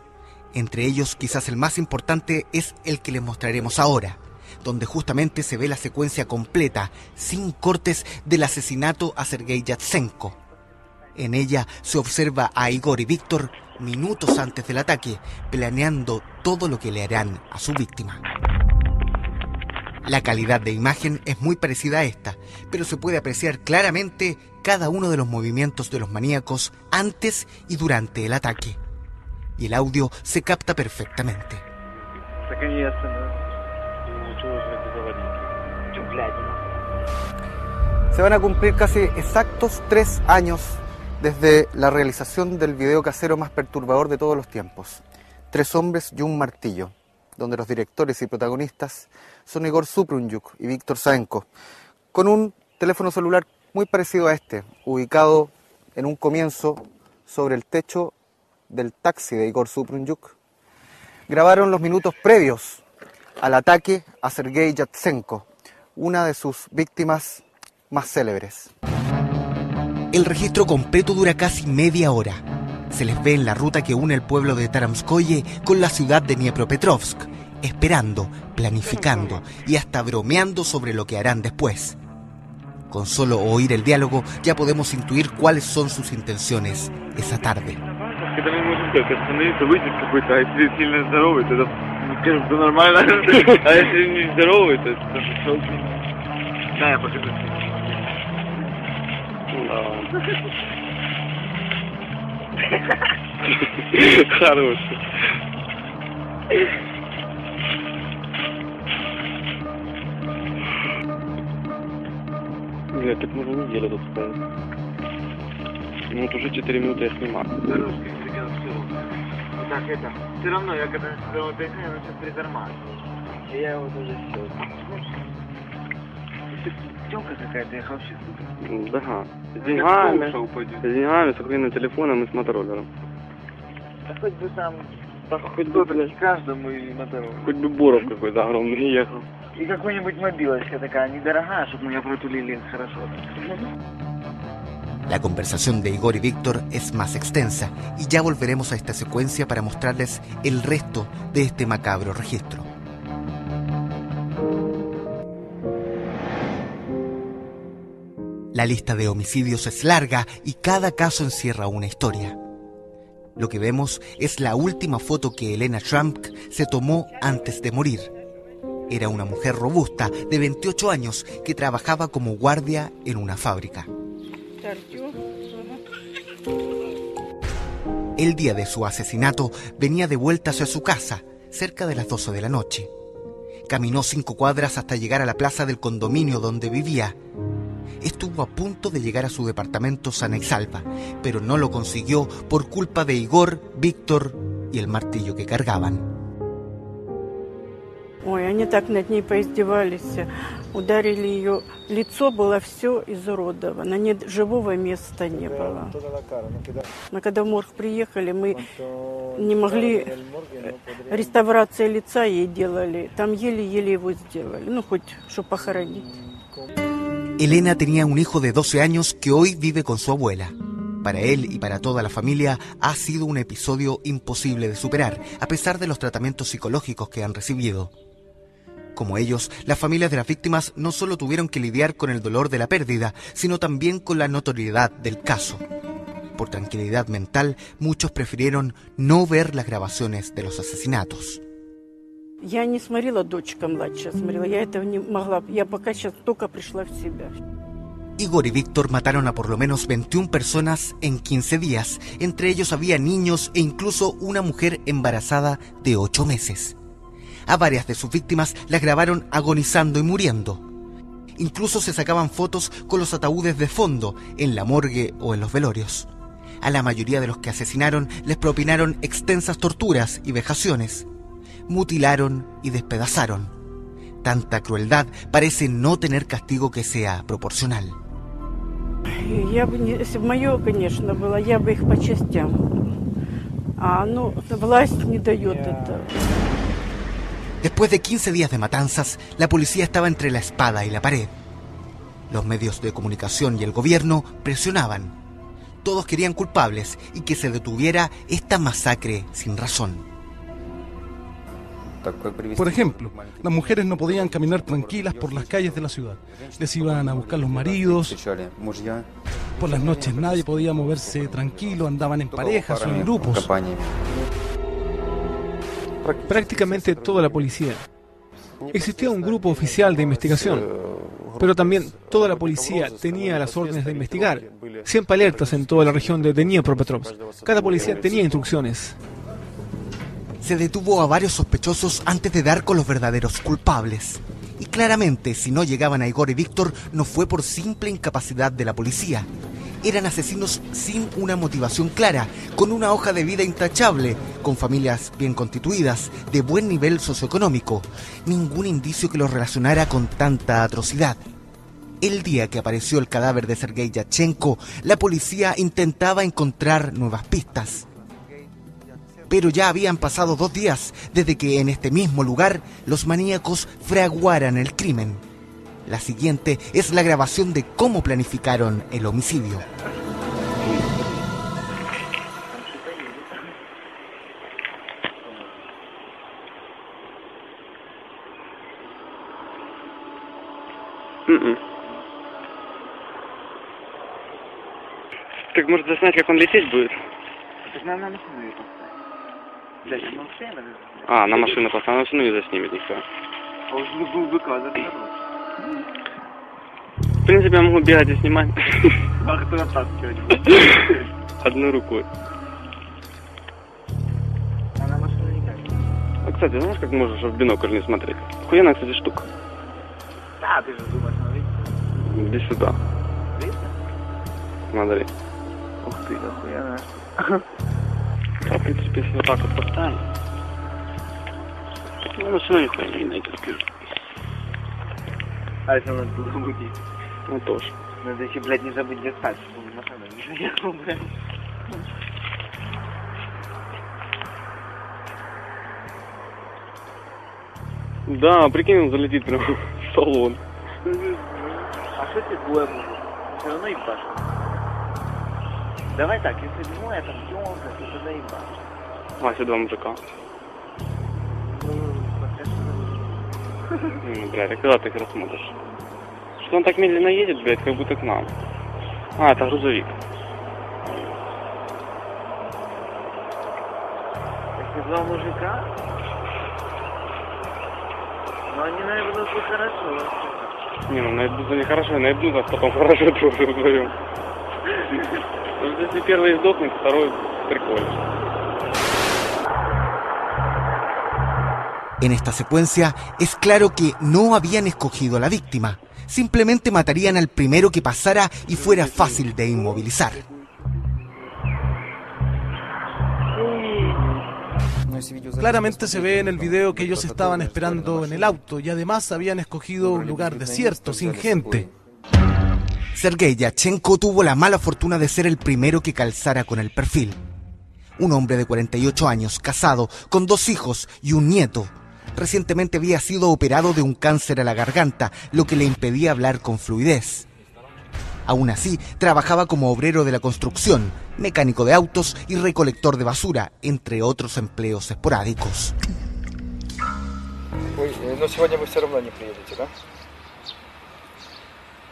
Entre ellos, quizás el más importante es el que les mostraremos ahora, donde justamente se ve la secuencia completa, sin cortes, del asesinato a Sergei Yatsenko. En ella se observa a Igor y Víctor minutos antes del ataque, planeando todo lo que le harán a su víctima. La calidad de imagen es muy parecida a esta, pero se puede apreciar claramente cada uno de los movimientos de los maníacos antes y durante el ataque. Y el audio se capta perfectamente. Se van a cumplir casi exactos 3 años desde la realización del video casero más perturbador de todos los tiempos, 3 hombres y un martillo, donde los directores y protagonistas son Igor Suprunjuk y Víctor Saenko, con un teléfono celular muy parecido a este, ubicado en un comienzo sobre el techo del taxi de Igor Suprunjuk. Grabaron los minutos previos al ataque a Sergei Yatsenko, una de sus víctimas más célebres. El registro completo dura casi media hora. Se les ve en la ruta que une el pueblo de Taramskoye con la ciudad de Dniepropetrovsk, esperando, planificando y hasta bromeando sobre lo que harán después. Con solo oír el diálogo ya podemos intuir cuáles son sus intenciones esa tarde. Когда мы можем только остановиться, выйдет какой-то, а если сильно здоровый, тогда скажем, что нормально, а если не здоровый, то шел. Да, я покажу. Хороший. Бля, так можно неделю тут ставить. Ну вот уже 4 минуты я снимаю. Так, это, все равно, я когда сказал это, я начал притормаживать. И я его тоже сел. Тёлка какая-то, ехал сейчас. Да, с деньгами, с охуенным телефоном и с мотороллером. Да хоть бы там, хоть бы, блядь, каждому и мотороллер. Хоть бы Боров какой-то огромный ехал. И какой-нибудь мобилочка такая недорогая, чтобы меня протулили хорошо. La conversación de Igor y Víctor es más extensa y ya volveremos a esta secuencia para mostrarles el resto de este macabro registro. La lista de homicidios es larga y cada caso encierra una historia. Lo que vemos es la última foto que Elena Trump se tomó antes de morir. Era una mujer robusta de 28 años que trabajaba como guardia en una fábrica. El día de su asesinato venía de vuelta hacia su casa, cerca de las 12 de la noche. Caminó 5 cuadras hasta llegar a la plaza del condominio donde vivía. Estuvo a punto de llegar a su departamento sana y salva, pero no lo consiguió por culpa de Igor, Víctor y el martillo que cargaban. Ой, они так над ней поиздевались, ударили ее, лицо было все изуродовано, живого места не было. Мы когда в морг приехали, мы не могли, реставрация лица ей делали, там еле-еле его сделали, ну хоть, чтобы похоронить. Elena tenía un hijo de 12 años que hoy vive con su abuela. Para él y para toda la familia ha sido un episodio imposible de superar, a pesar de los tratamientos psicológicos que han recibido. Como ellos, las familias de las víctimas no solo tuvieron que lidiar con el dolor de la pérdida, sino también con la notoriedad del caso. Por tranquilidad mental, muchos prefirieron no ver las grabaciones de los asesinatos. Я не смотрела, дочка младшая смотрела, я этого не могла, я пока сейчас только пришла в себя. Igor y Víctor mataron a por lo menos 21 personas en 15 días. Entre ellos había niños e incluso una mujer embarazada de 8 meses. A varias de sus víctimas las grabaron agonizando y muriendo. Incluso se sacaban fotos con los ataúdes de fondo, en la morgue o en los velorios. A la mayoría de los que asesinaron les propinaron extensas torturas y vejaciones. Mutilaron y despedazaron. Tanta crueldad parece no tener castigo que sea proporcional. Я бы, если бы мое, конечно, было, я бы их по частям. Ну, власть не дает этого. Después de 15 días de matanzas, la policía estaba entre la espada y la pared. Los medios de comunicación y el gobierno presionaban. Todos querían culpables y que se detuviera esta masacre sin razón. Por ejemplo, las mujeres no podían caminar tranquilas por las calles de la ciudad. Les iban a buscar los maridos. Por las noches nadie podía moverse tranquilo, andaban en parejas o en grupos. Prácticamente toda la policía. Existía un grupo oficial de investigación, pero también toda la policía tenía las órdenes de investigar. Siempre alertas en toda la región de Dnipropetrovsk. Cada policía tenía instrucciones. Se detuvo a varios sospechosos antes de dar con los verdaderos culpables. Y claramente, si no llegaban a Igor y Víctor, no fue por simple incapacidad de la policía. Eran asesinos sin una motivación clara, con una hoja de vida intachable, con familias bien constituidas, de buen nivel socioeconómico. Ningún indicio que los relacionara con tanta atrocidad. El día que apareció el cadáver de Sergei Yatchenko, la policía intentaba encontrar nuevas pistas. Pero ya habían pasado 2 días desde que en este mismo lugar los maníacos fraguaran el crimen. La siguiente es la grabación de cómo planificaron el homicidio. Так может заснять, как он лететь будет? Так нам на машину ее поставить. Зачем он все? А, на машину поставить, она все равно не заснимет никто. А уж был бы кадр хороший. В принципе, я могу бегать и снимать. А кто оттаскивать? Одной рукой. А на машину никак. А, кстати, знаешь, как можешь в бинокль не смотреть? Охуенная, кстати, штука. Да, ты же думаешь, смотри. Иди сюда. Смотри. Ух ты, охуенная. А, в принципе, если вот так вот поставим, ну, все равно нихуя не видно, я тебе скажу. А если надо было уйти? Ну, тоже. Надо еще, блядь, не забыть где стать, чтобы машина не заехала, блядь. Да, прикинь, он залетит прям в салон. А что тебе двое будет? Все равно ебашь. Давай так, если двое там дёрнется, то тогда ебашь. Вася, два мужика. Блядь, а когда ты их рассмотришь? Что он так медленно едет, блядь, как будто к нам. А, это грузовик. Если два мужика, но они наебнутся хорошо. Не, ну наебнутся нехорошо, наебнутся, а потом хорошо тоже вдвоем. Если первый сдохнет, второй прикольно. En esta secuencia es claro que no habían escogido a la víctima, simplemente matarían al primero que pasara y fuera fácil de inmovilizar. Claramente se ve en el video que ellos estaban esperando en el auto y además habían escogido un lugar desierto, sin gente. Sergei Yatchenko tuvo la mala fortuna de ser el primero que calzara con el perfil. Un hombre de 48 años, casado, con 2 hijos y un nieto. Recientemente había sido operado de un cáncer a la garganta, lo que le impedía hablar con fluidez. Aún así, trabajaba como obrero de la construcción, mecánico de autos y recolector de basura, entre otros empleos esporádicos. Но сегодня вы все равно не приедете, да?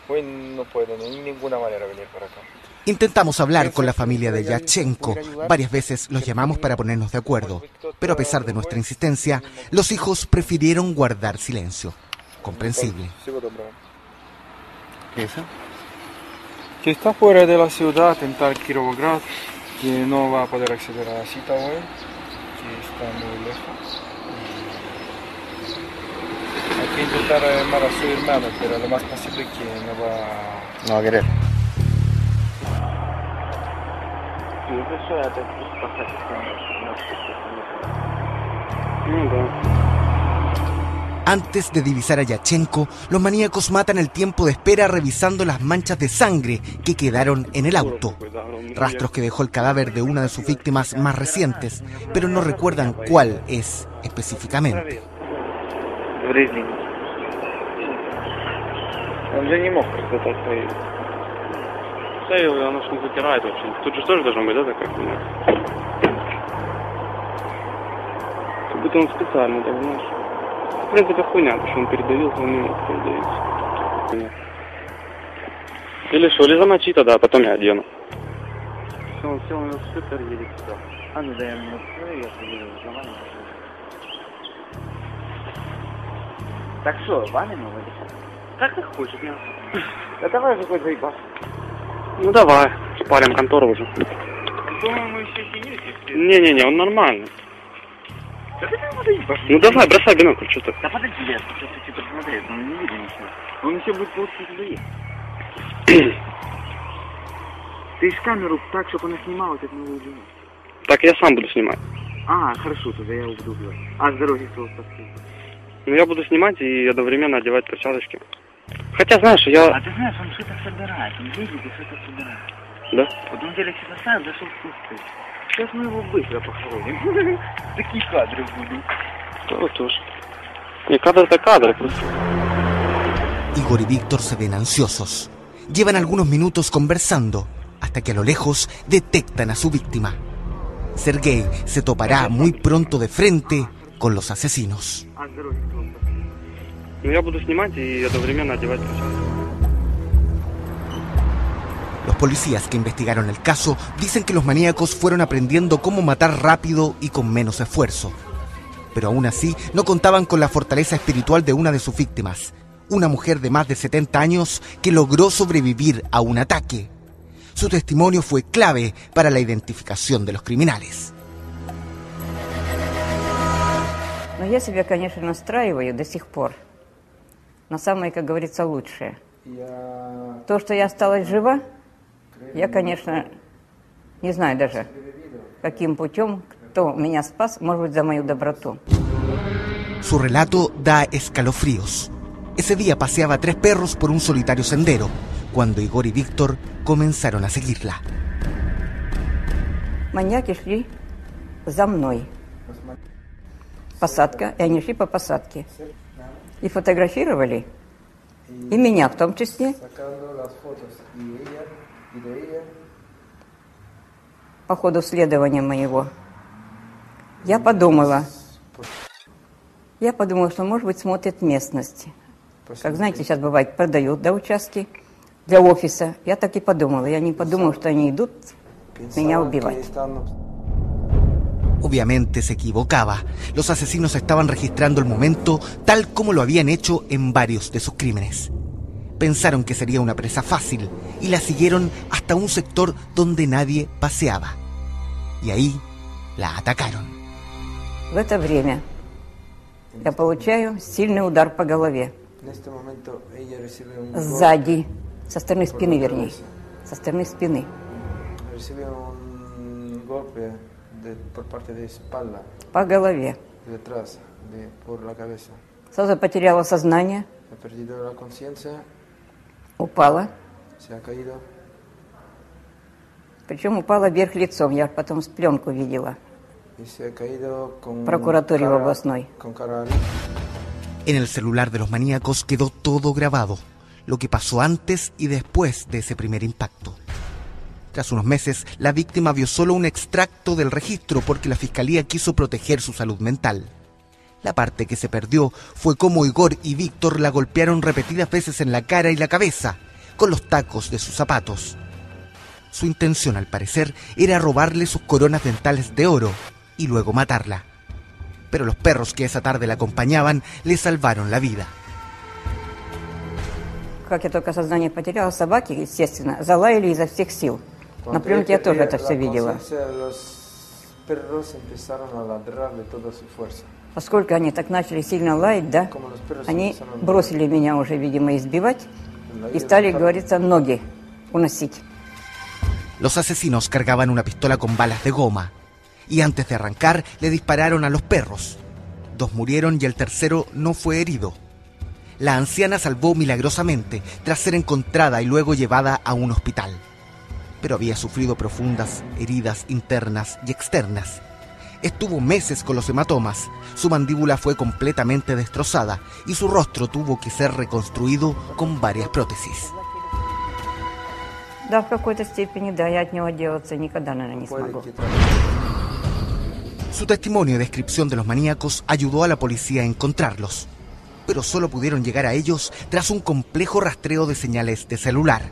Вы no pueden de ninguna manera venir para acá. Intentamos hablar con la familia de Yatchenko. Varias veces los llamamos para ponernos de acuerdo. Pero a pesar de nuestra insistencia, los hijos prefirieron guardar silencio. Comprensible. ¿Qué es eso? Que está fuera de la ciudad, en tal Kirovograd, que no va a poder acceder a la cita hoy, que está muy lejos. Hay que intentar llamar a su hermano, pero lo más posible que no va a querer. Antes de divisar a Yatchenko, los maníacos matan el tiempo de espera revisando las manchas de sangre que quedaron en el auto. Rastros que dejó el cadáver de una de sus víctimas más recientes, pero no recuerdan cuál es específicamente. Он же не мог просто так стоять. Стоял, оно что затирает вообще. Тут же тоже должно быть, да, такая хуйня? Как будто он специально, так знаешь. В принципе, хуйня, потому что он передавился, он не мог передавиться. Или что, или замочи тогда, а потом я одену. Все, он сел на велосипед и едет сюда. А ну дай я ему я поеду, нормально. Так что, валим его? Как ты хочешь, нет? Да давай же хоть заебаться. Ну давай, спалим контору уже. По-моему, еще синюсь. Не-не-не, он нормальный. Да ты там заебаться. Ну давай, бросай бинокль, что ты? Да подожди, я сейчас хочу посмотреть, он не видит ничего. Он еще будет ползти туда ехать. Ты ж камеру так, чтобы она снимала, как мы его. Так я сам буду снимать. А, хорошо, тогда я его буду убивать. А с дороги кто спасти? Ну я буду снимать и одновременно одевать перчаточки. Хотя, знаешь, я... А ты знаешь, он что-то собирает, он едет и что-то собирает. Да? Вот он телек что-то ставил, зашел в кусты. Сейчас мы его быстро похороним. Такие кадры будут. Вот уж. Y cada cada pues. Igor y Víctor se ven ansiosos. Llevan algunos minutos conversando hasta que a lo lejos detectan a su víctima. Sergei se topará muy pronto de frente con los asesinos. Ну я буду снимать и одновременно одевать перчатки. Los policías que investigaron el caso dicen que los maníacos fueron aprendiendo cómo matar rápido y con menos esfuerzo. Pero aún así no contaban con la fortaleza espiritual de una de sus víctimas, una mujer de más de 70 años que logró sobrevivir a un ataque. Su testimonio fue clave para la identificación de los criminales. Но я себя, конечно, настраиваю до сих пор на самое, как говорится, лучшее. То, что я осталась жива, я, конечно, не знаю даже, каким путем, кто меня спас, может быть, за мою доброту. Su relato da escalofríos. Ese día paseaba 3 perros por un solitario sendero, cuando Igor y Víctor comenzaron a seguirla. Маньяки шли за мной. Посадка, и они шли по посадке. И фотографировали, и меня в том числе. По ходу следования моего. Я подумала, что, может быть, смотрят местность. Как, знаете, сейчас бывает, продают, да, участки для офиса. Я так и подумала. Я не подумала, что они идут меня убивать. Obviamente se equivocaba. Los asesinos estaban registrando el momento tal como lo habían hecho en varios de sus crímenes. Pensaron que sería una presa fácil y la siguieron hasta un sector donde nadie paseaba. Y ahí la atacaron. В это время я получаю сильный удар по голове. Сзади, со стороны спины, вернее. Со стороны спины. По голове. Сразу потеряла сознание. Упала. Причем упала вверх лицом. Я потом пленку видела. В прокуратуре областной. En el celular de los maníacos quedó todo grabado, lo que pasó antes y después de ese primer impacto. Tras unos meses, la víctima vio solo un extracto del registro porque la fiscalía quiso proteger su salud mental. La parte que se perdió fue cómo Igor y Víctor la golpearon repetidas veces en la cara y la cabeza, con los tacos de sus zapatos. Su intención, al parecer, era robarle sus coronas dentales de oro y luego matarla. Pero los perros que esa tarde la acompañaban le salvaron la vida. Как я только сознание потеряла, собаки, естественно, залаяли изо всех сил. На пленке я тоже это все видела. Поскольку они так начали сильно лаять, да, они бросили меня уже, видимо, избивать и стали, говорится, ноги уносить. Los asesinos cargaban una pistola con balas de goma y antes de arrancar le dispararon a los perros. 2 murieron y el tercero no fue herido. La anciana salvó milagrosamente tras ser encontrada y luego llevada a un hospital. Pero había sufrido profundas heridas internas y externas. Estuvo meses con los hematomas, su mandíbula fue completamente destrozada y su rostro tuvo que ser reconstruido con varias prótesis. Да, в какой-то степени, да, я от него отделаться никогда, наверное, не смогу. Su testimonio y descripción de los maníacos ayudó a la policía a encontrarlos, pero solo pudieron llegar a ellos tras un complejo rastreo de señales de celular.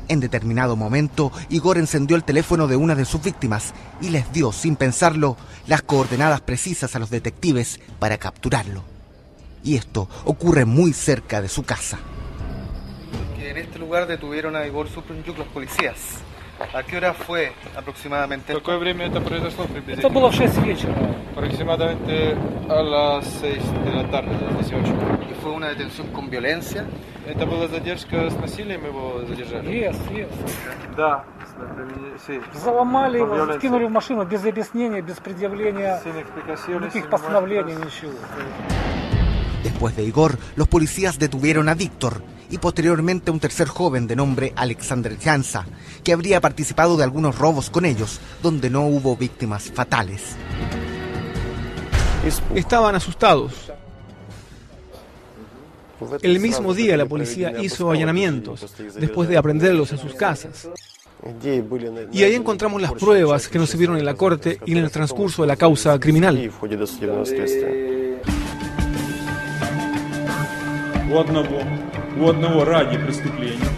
En determinado momento, Igor encendió el teléfono de una de sus víctimas y les dio, sin pensarlo, las coordenadas precisas a los detectives para capturarlo. Y esto ocurre muy cerca de su casa. En este lugar detuvieron a Igor Suprunjuk los policías. ¿A qué hora fue aproximadamente? Какое время это произошло приблизительно? Это было в 6 вечера. Aproximadamente a las 6 de la tarde, a las 18. ¿Y fue una detención con violencia? Это была задержка с насилием, его задержали? Yes. Да, sí. Заломали его, скинули в машину без объяснения, без предъявления никаких постановлений, ничего. Después de Igor, los policías detuvieron a Víctor y posteriormente a un tercer joven de nombre Alexander Jansa, que habría participado de algunos robos con ellos, donde no hubo víctimas fatales. Estaban asustados. El mismo día la policía hizo allanamientos, después de aprenderlos en sus casas. Y ahí encontramos las pruebas que nos sirvieron en la corte y en el transcurso de la causa criminal. У одного ради преступления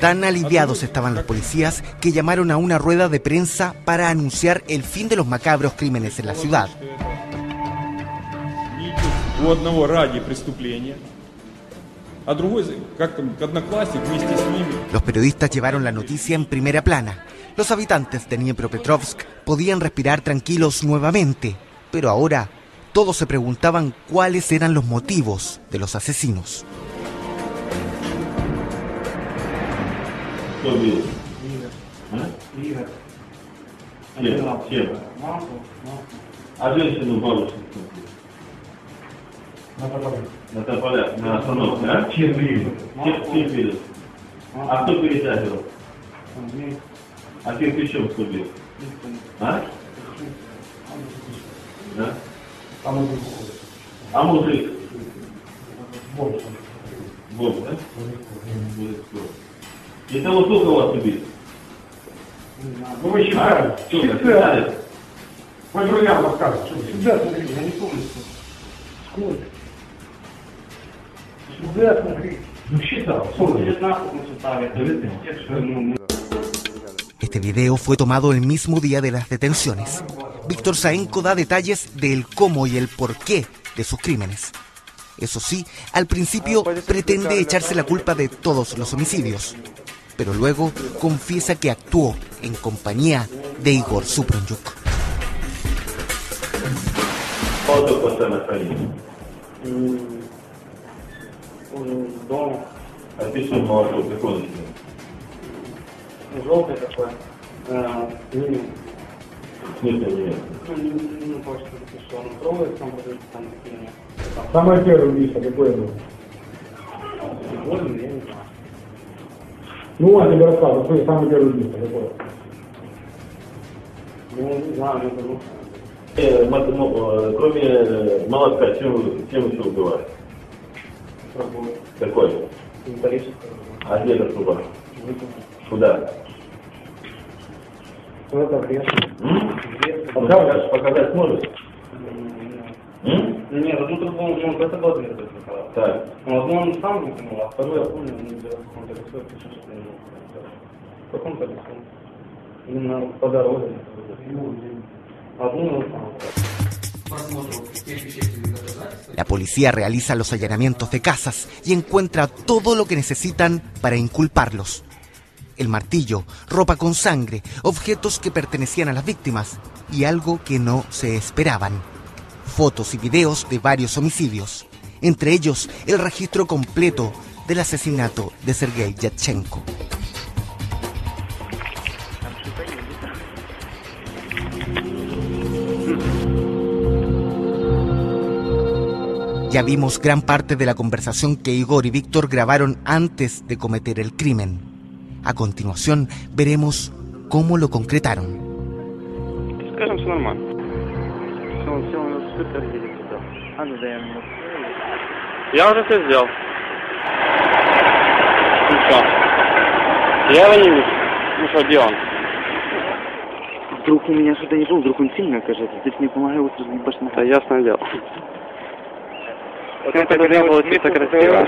Tan aliviados estaban los policías que llamaron a una rueda de prensa para anunciar el fin de los macabros crímenes en la ciudad. Los periodistas llevaron la noticia en primera plana. Los habitantes de Dnipropetrovsk podían respirar tranquilos nuevamente, pero ahora todos se preguntaban cuáles eran los motivos de los asesinos. На тополях, на остановке, а? Чем видел? А кто перетягивал? А кирпичом кто бил? А? Да? А мужик? Бомб, да? Итого сколько у вас убили? Ну вы считали? Вы журнал рассказывали. Сюда, смотрите, я не помню. Сколько? Сюда, смотри. Ну считал. 19 мы считали. Este video fue tomado el mismo día de las detenciones. Víctor Saenko da detalles del cómo y el porqué de sus crímenes. Eso sí, al principio pretende echarse la culpa de todos los homicidios, pero luego confiesa que actuó en compañía de Igor Supranchuk. ¿Cuánto cuesta la salida? А ты что, молоток, какой он? Желтый такой. Нет. Нет. Ну, просто что он пробует, там такие. Самое первое убийство какое было? Я не знаю. Ну, а тебе рассказывай, какое самое первое убийство какое? Ну, не знаю, Кроме молотка, чем еще убивают? Какой? А где эта труба? Куда? Показать можешь? Нет, одну трубу он это было. Так. Одну он сам выкинул, а вторую я помню, он делал в каком-то лесу. Именно по дороге. Одну он сам. La policía realiza los allanamientos de casas y encuentra todo lo que necesitan para inculparlos. El martillo, ropa con sangre, objetos que pertenecían a las víctimas y algo que no se esperaban. Fotos y videos de varios homicidios, entre ellos el registro completo del asesinato de Sergei Yatchenko. Ya vimos gran parte de la conversación que Igor y Víctor grabaron antes de cometer el crimen. A continuación, veremos cómo lo concretaron. Скажем, все нормально. Все, он супер едет туда. А ну дай ему. Я уже все сделал. Ну что? Я его не вижу. Ну что, где он? Вдруг у меня что-то не было, вдруг он сильно окажется. Здесь мне помогает сразу ебашно. Да ясное дело. Вот это не было чисто красиво.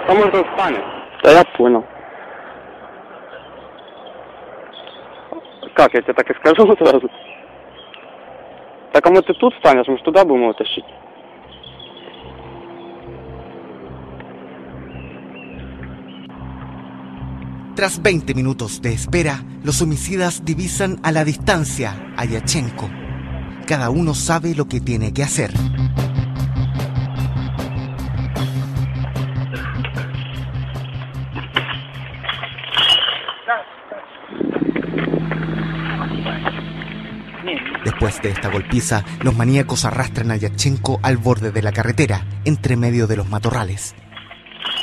А может он встанет? Да я понял. Как, я тебе так и скажу сразу? Так, а может ты тут встанешь, может туда будем его тащить? Tras 20 minutos de espera, los homicidas divisan a la distancia a Yatchenko. Cada uno sabe lo que tiene que hacer. Después de esta golpiza, los maníacos arrastran a Yatchenko al borde de la carretera, entre medio de los matorrales.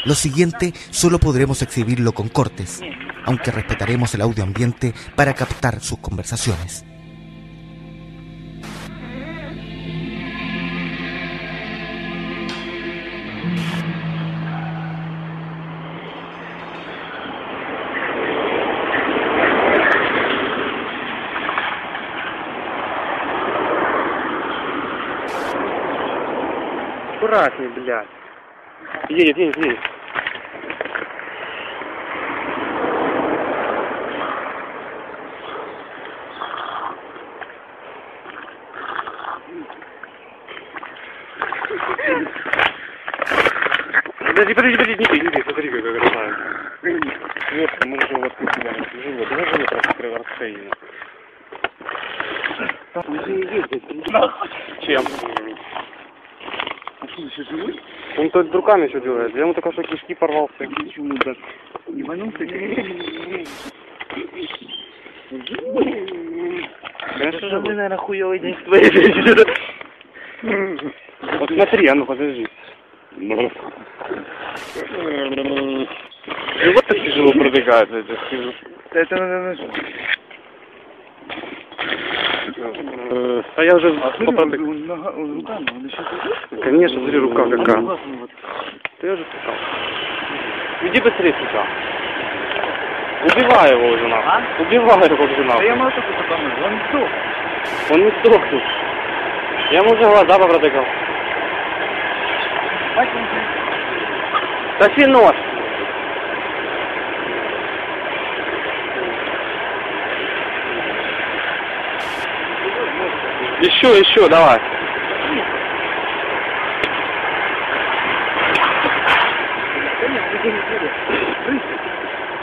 Lo siguiente solo podremos exhibirlo con cortes, aunque respetaremos el audio ambiente para captar sus conversaciones. Аккуратней, блядь. Едет. Подожди, не ты, смотри, какая красавица. Нет, мы уже вот тебя не живу, ты же просто кровостояние. Уже ездить. Чем? А что, еще живой? Он только руками все делает. Я ему только что кишки порвался. Почему так? Не ванулся? Конечно же, наверное, хуёвый день с твоей жизнью. Вот смотри, а ну подожди. И вот так тяжело продвигается, я тебе скажу. Это надо... А я уже... Конечно, смотри, рука какая. Ты уже сказал. Иди быстрее сюда. Убивай его уже нахуй. Убивай его уже нахуй. Да я могу только помочь, он сдох. Он не сдох тут. Я ему уже глаза попротыкал. Тащи нож. Еще, давай.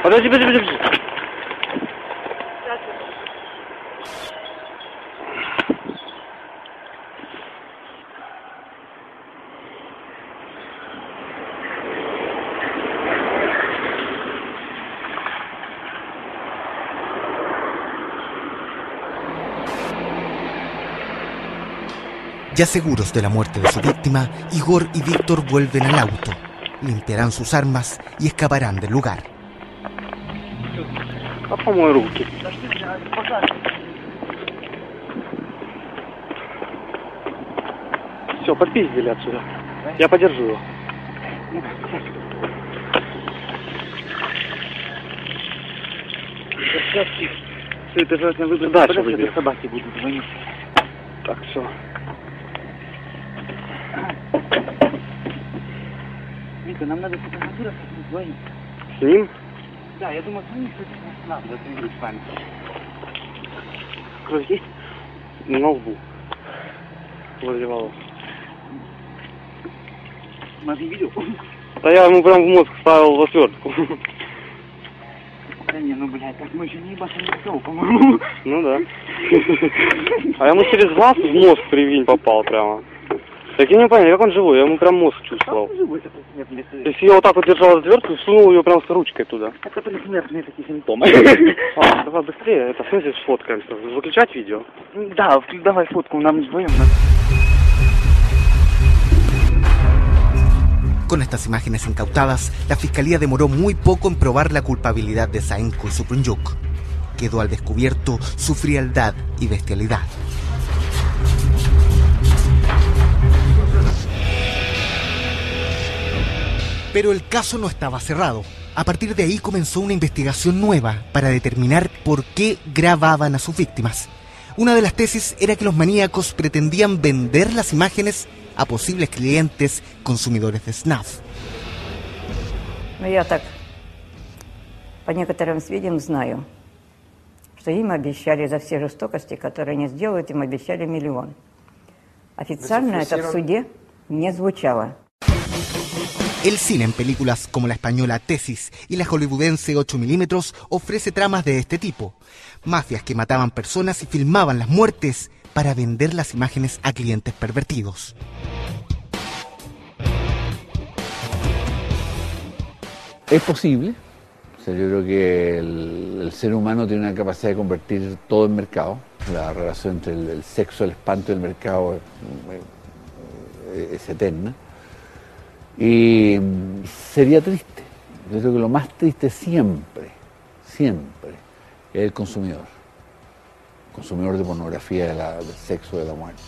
Подожди. Ya seguros de la muerte de su víctima, Igor y Víctor vuelven al auto, limpiarán sus armas y escaparán del lugar. Помой руки. Все, попиздили отсюда. Я подержу его. Все, это желательно выбрать. Дальше выберем. Собаки будут звонить. Так, все. Вика, нам надо фотографироваться с двоим. С ним? Да, я думаю, с ним надо затруднить с вами. Кровь есть? На лбу. Возле волос. Смотри, видел? Да я ему прям в мозг ставил в отвертку. Да не, ну блядь, так мы еще не ебашим лицо, по-моему. Ну да. А я ему через глаз в мозг привинь попал прямо. Так я не понял, как он живой, я ему прям мозг чувствовал. Если я вот так вот держал отвертку, сунул ее прям с ручкой туда. Это предсмертные такие симптомы. Давай быстрее, это в смысле сфоткаемся. Выключать видео? Да, давай фотку, нам вдвоем. Con estas imágenes incautadas, la fiscalía demoró muy poco en probar la culpabilidad de Saenko y Suprunyuk. Quedó al descubierto su frialdad y bestialidad. Pero el caso no estaba cerrado. A partir de ahí comenzó una investigación nueva para determinar por qué grababan a sus víctimas. Una de las tesis era que los maníacos pretendían vender las imágenes a posibles clientes consumidores de snuff. Я так, по некоторым сведениям, знаю, что им обещали за все жестокости, которые они сделают, им обещали 1 000 000. Официально это в суде не звучало. El cine en películas como la española Tesis y la hollywoodense 8 milímetros ofrece tramas de este tipo. Mafias que mataban personas y filmaban las muertes para vender las imágenes a clientes pervertidos. Es posible. O sea, yo creo que el ser humano tiene una capacidad de convertir todo en mercado. La relación entre el sexo, el espanto y el mercado es eterna. Y sería triste. Yo creo que lo más triste siempre es el consumidor. Consumidor de pornografía, del sexo, de la muerte.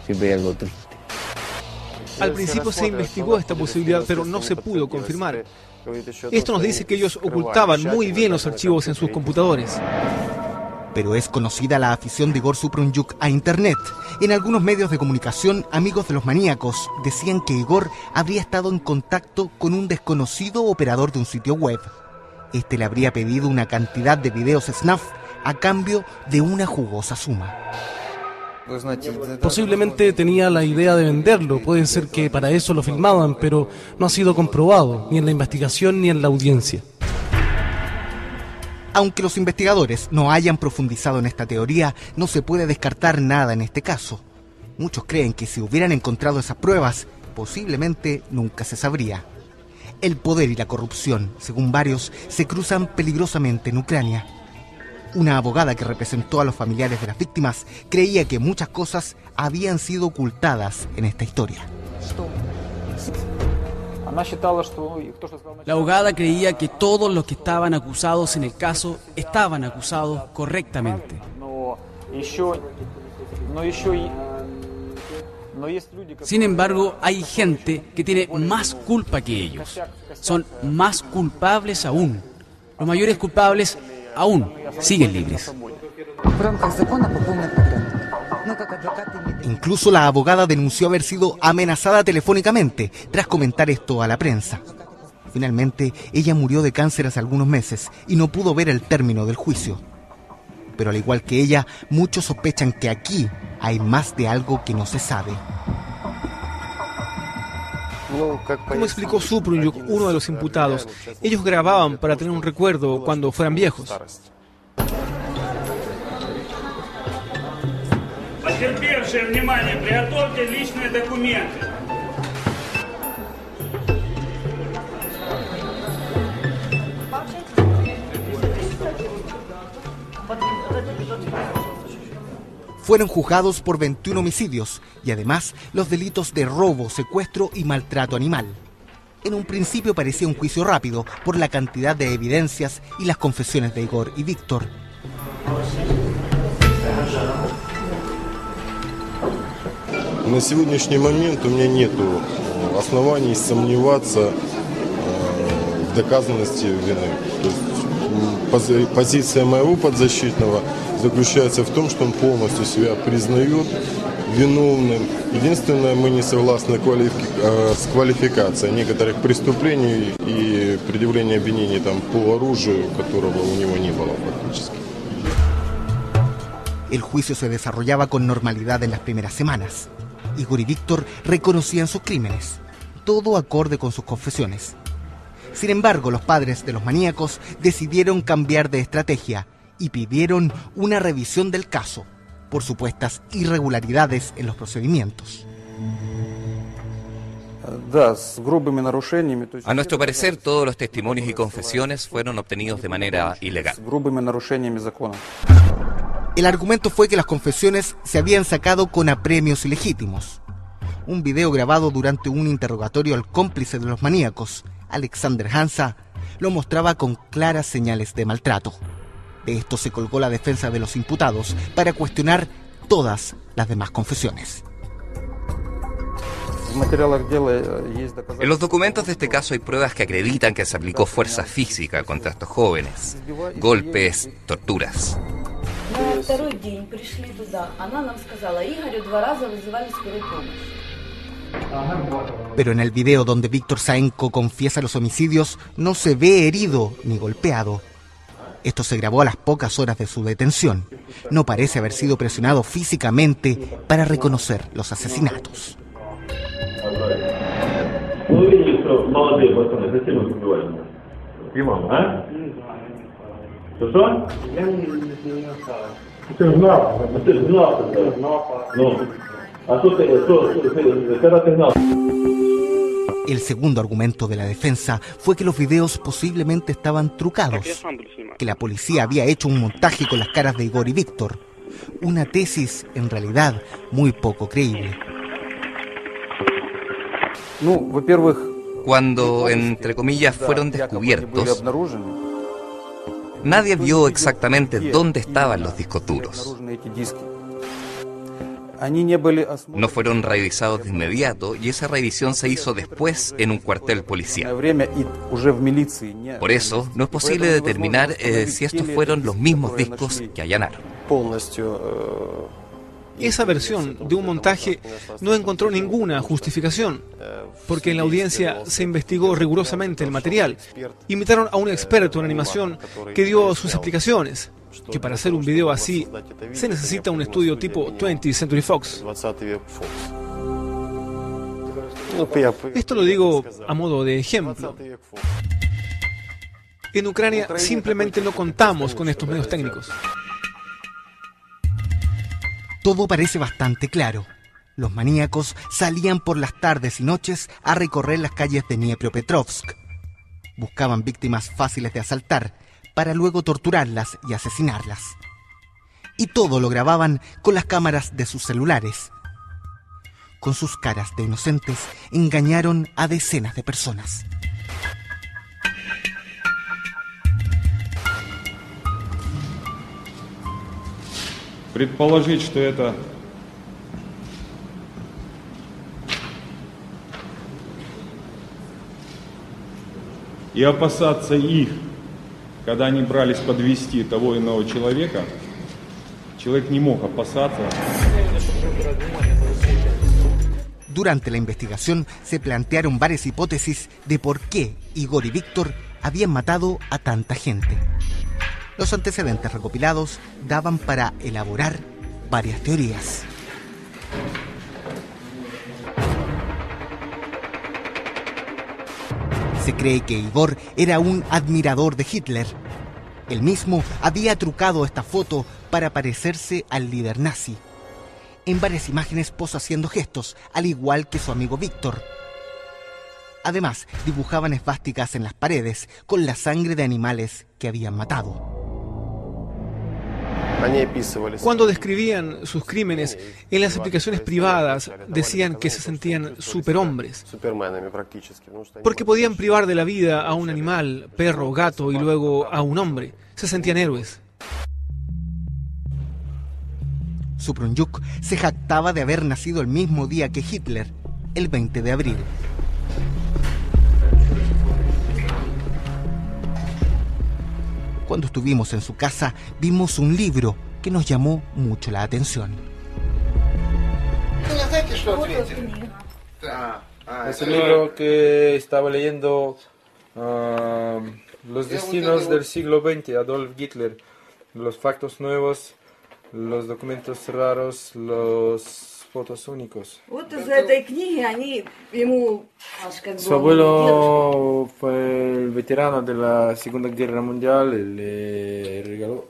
Siempre hay algo triste. Al principio se investigó esta posibilidad, pero no se pudo confirmar. Esto nos dice que ellos ocultaban muy bien los archivos en sus computadores. Pero es conocida la afición de Igor Suprunyuk a Internet. En algunos medios de comunicación, amigos de los maníacos decían que Igor habría estado en contacto con un desconocido operador de un sitio web. Este le habría pedido una cantidad de videos snuff a cambio de una jugosa suma. Posiblemente tenía la idea de venderlo, puede ser que para eso lo filmaban, pero no ha sido comprobado, ni en la investigación ni en la audiencia. Aunque los investigadores no hayan profundizado en esta teoría, no se puede descartar nada en este caso. Muchos creen que si hubieran encontrado esas pruebas, posiblemente nunca se sabría. El poder y la corrupción, según varios, se cruzan peligrosamente en Ucrania. Una abogada que representó a los familiares de las víctimas creía que muchas cosas habían sido ocultadas en esta historia. La abogada creía que todos los que estaban acusados en el caso estaban acusados correctamente. Sin embargo, hay gente que tiene más culpa que ellos. Son más culpables aún. Los mayores culpables aún siguen libres. Incluso la abogada denunció haber sido amenazada telefónicamente tras comentar esto a la prensa. Finalmente, ella murió de cáncer hace algunos meses y no pudo ver el término del juicio. Pero al igual que ella, muchos sospechan que aquí hay más de algo que no se sabe. Como explicó Suprunyuk, uno de los imputados, ellos grababan para tener un recuerdo cuando fueran viejos. Потерпевшие, внимание, приготовьте личные документы. Fueron juzgados por 21 homicidios y además los delitos de robo, secuestro y maltrato animal. En un principio parecía un juicio rápido por la cantidad de evidencias y las confesiones de Igor y Víctor. На сегодняшний момент у меня нет оснований сомневаться в доказанности вины. То есть позиция моего подзащитного заключается в том, что он полностью себя признает виновным. Единственное, мы не согласны с квалификацией некоторых преступлений и предъявлением обвинений там, по оружию, которого у него не было фактически. El juicio se desarrollaba con normalidad en las primeras semanas. Igor y Víctor reconocían sus crímenes, todo acorde con sus confesiones. Sin embargo, los padres de los maníacos decidieron cambiar de estrategia y pidieron una revisión del caso por supuestas irregularidades en los procedimientos. A nuestro parecer, todos los testimonios y confesiones fueron obtenidos de manera ilegal. El argumento fue que las confesiones se habían sacado con apremios ilegítimos. Un video grabado durante un interrogatorio al cómplice de los maníacos, Alexander Hansa, lo mostraba con claras señales de maltrato. De esto se colgó la defensa de los imputados para cuestionar todas las demás confesiones. En los documentos de este caso hay pruebas que acreditan que se aplicó fuerza física contra estos jóvenes, golpes, torturas. На второй день пришли туда, она нам сказала, Игорю 2 раза вызывали скорую помощь. Pero en el video donde Víctor Zaenko confiesa los homicidios, no se ve herido ni golpeado. Esto se grabó a las pocas horas de su detención. No parece haber sido presionado físicamente para reconocer los asesinatos. El segundo argumento de la defensa fue que los videos posiblemente estaban trucados, que la policía había hecho un montaje con las caras de Igor y Víctor, una tesis en realidad muy poco creíble. Cuando, entre comillas, fueron descubiertos, nadie vio exactamente dónde estaban los discos duros. No fueron revisados de inmediato y esa revisión se hizo después en un cuartel policial. Por eso, no es posible determinar si estos fueron los mismos discos que allanaron. Esa versión de un montaje no encontró ninguna justificación, porque en la audiencia se investigó rigurosamente el material. Invitaron a un experto en animación que dio sus explicaciones. que para hacer un video así se necesita un estudio tipo 20th Century Fox. Esto lo digo a modo de ejemplo. En Ucrania simplemente no contamos con estos medios técnicos. Todo parece bastante claro. Los maníacos salían por las tardes y noches a recorrer las calles de Dniepropetrovsk. Buscaban víctimas fáciles de asaltar para luego torturarlas y asesinarlas. Y todo lo grababan con las cámaras de sus celulares. Con sus caras de inocentes engañaron a decenas de personas. Предположить, что это и опасаться их, когда они брались подвести того иного человека, человек не мог опасаться. Durante la investigación se plantearon varias hipótesis de por qué Igor y Víctor habían matado a tanta gente. Los antecedentes recopilados daban para elaborar varias teorías. Se cree que Igor era un admirador de Hitler. Él mismo había trucado esta foto para parecerse al líder nazi. En varias imágenes posa haciendo gestos, al igual que su amigo Víctor. Además, dibujaban esvásticas en las paredes con la sangre de animales que habían matado. Cuando describían sus crímenes en las aplicaciones privadas, decían que se sentían superhombres, porque podían privar de la vida a un animal, perro, gato y luego a un hombre. Se sentían héroes. Suprunjuk se jactaba de haber nacido el mismo día que Hitler, el 20 de abril. Cuando estuvimos en su casa, vimos un libro que nos llamó mucho la atención. Es el libro que estaba leyendo, Los destinos del siglo XX, Adolf Hitler, los factos nuevos, los documentos raros, los fotos únicos. Su abuelo fue el veterano de la Segunda Guerra Mundial y le regaló,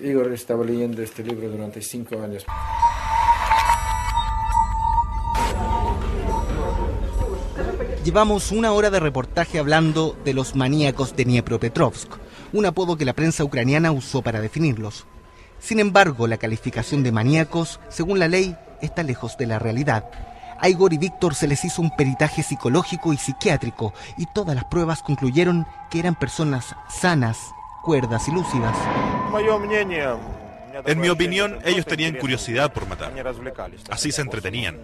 Igor estaba leyendo este libro durante 5 años. Llevamos 1 hora de reportaje hablando de los maníacos de Dniepropetrovsk, un apodo que la prensa ucraniana usó para definirlos. Sin embargo, la calificación de maníacos, según la ley, está lejos de la realidad. A Igor y Víctor se les hizo un peritaje psicológico y psiquiátrico y todas las pruebas concluyeron que eran personas sanas, cuerdas y lúcidas. En mi opinión, ellos tenían curiosidad por matar. Así se entretenían.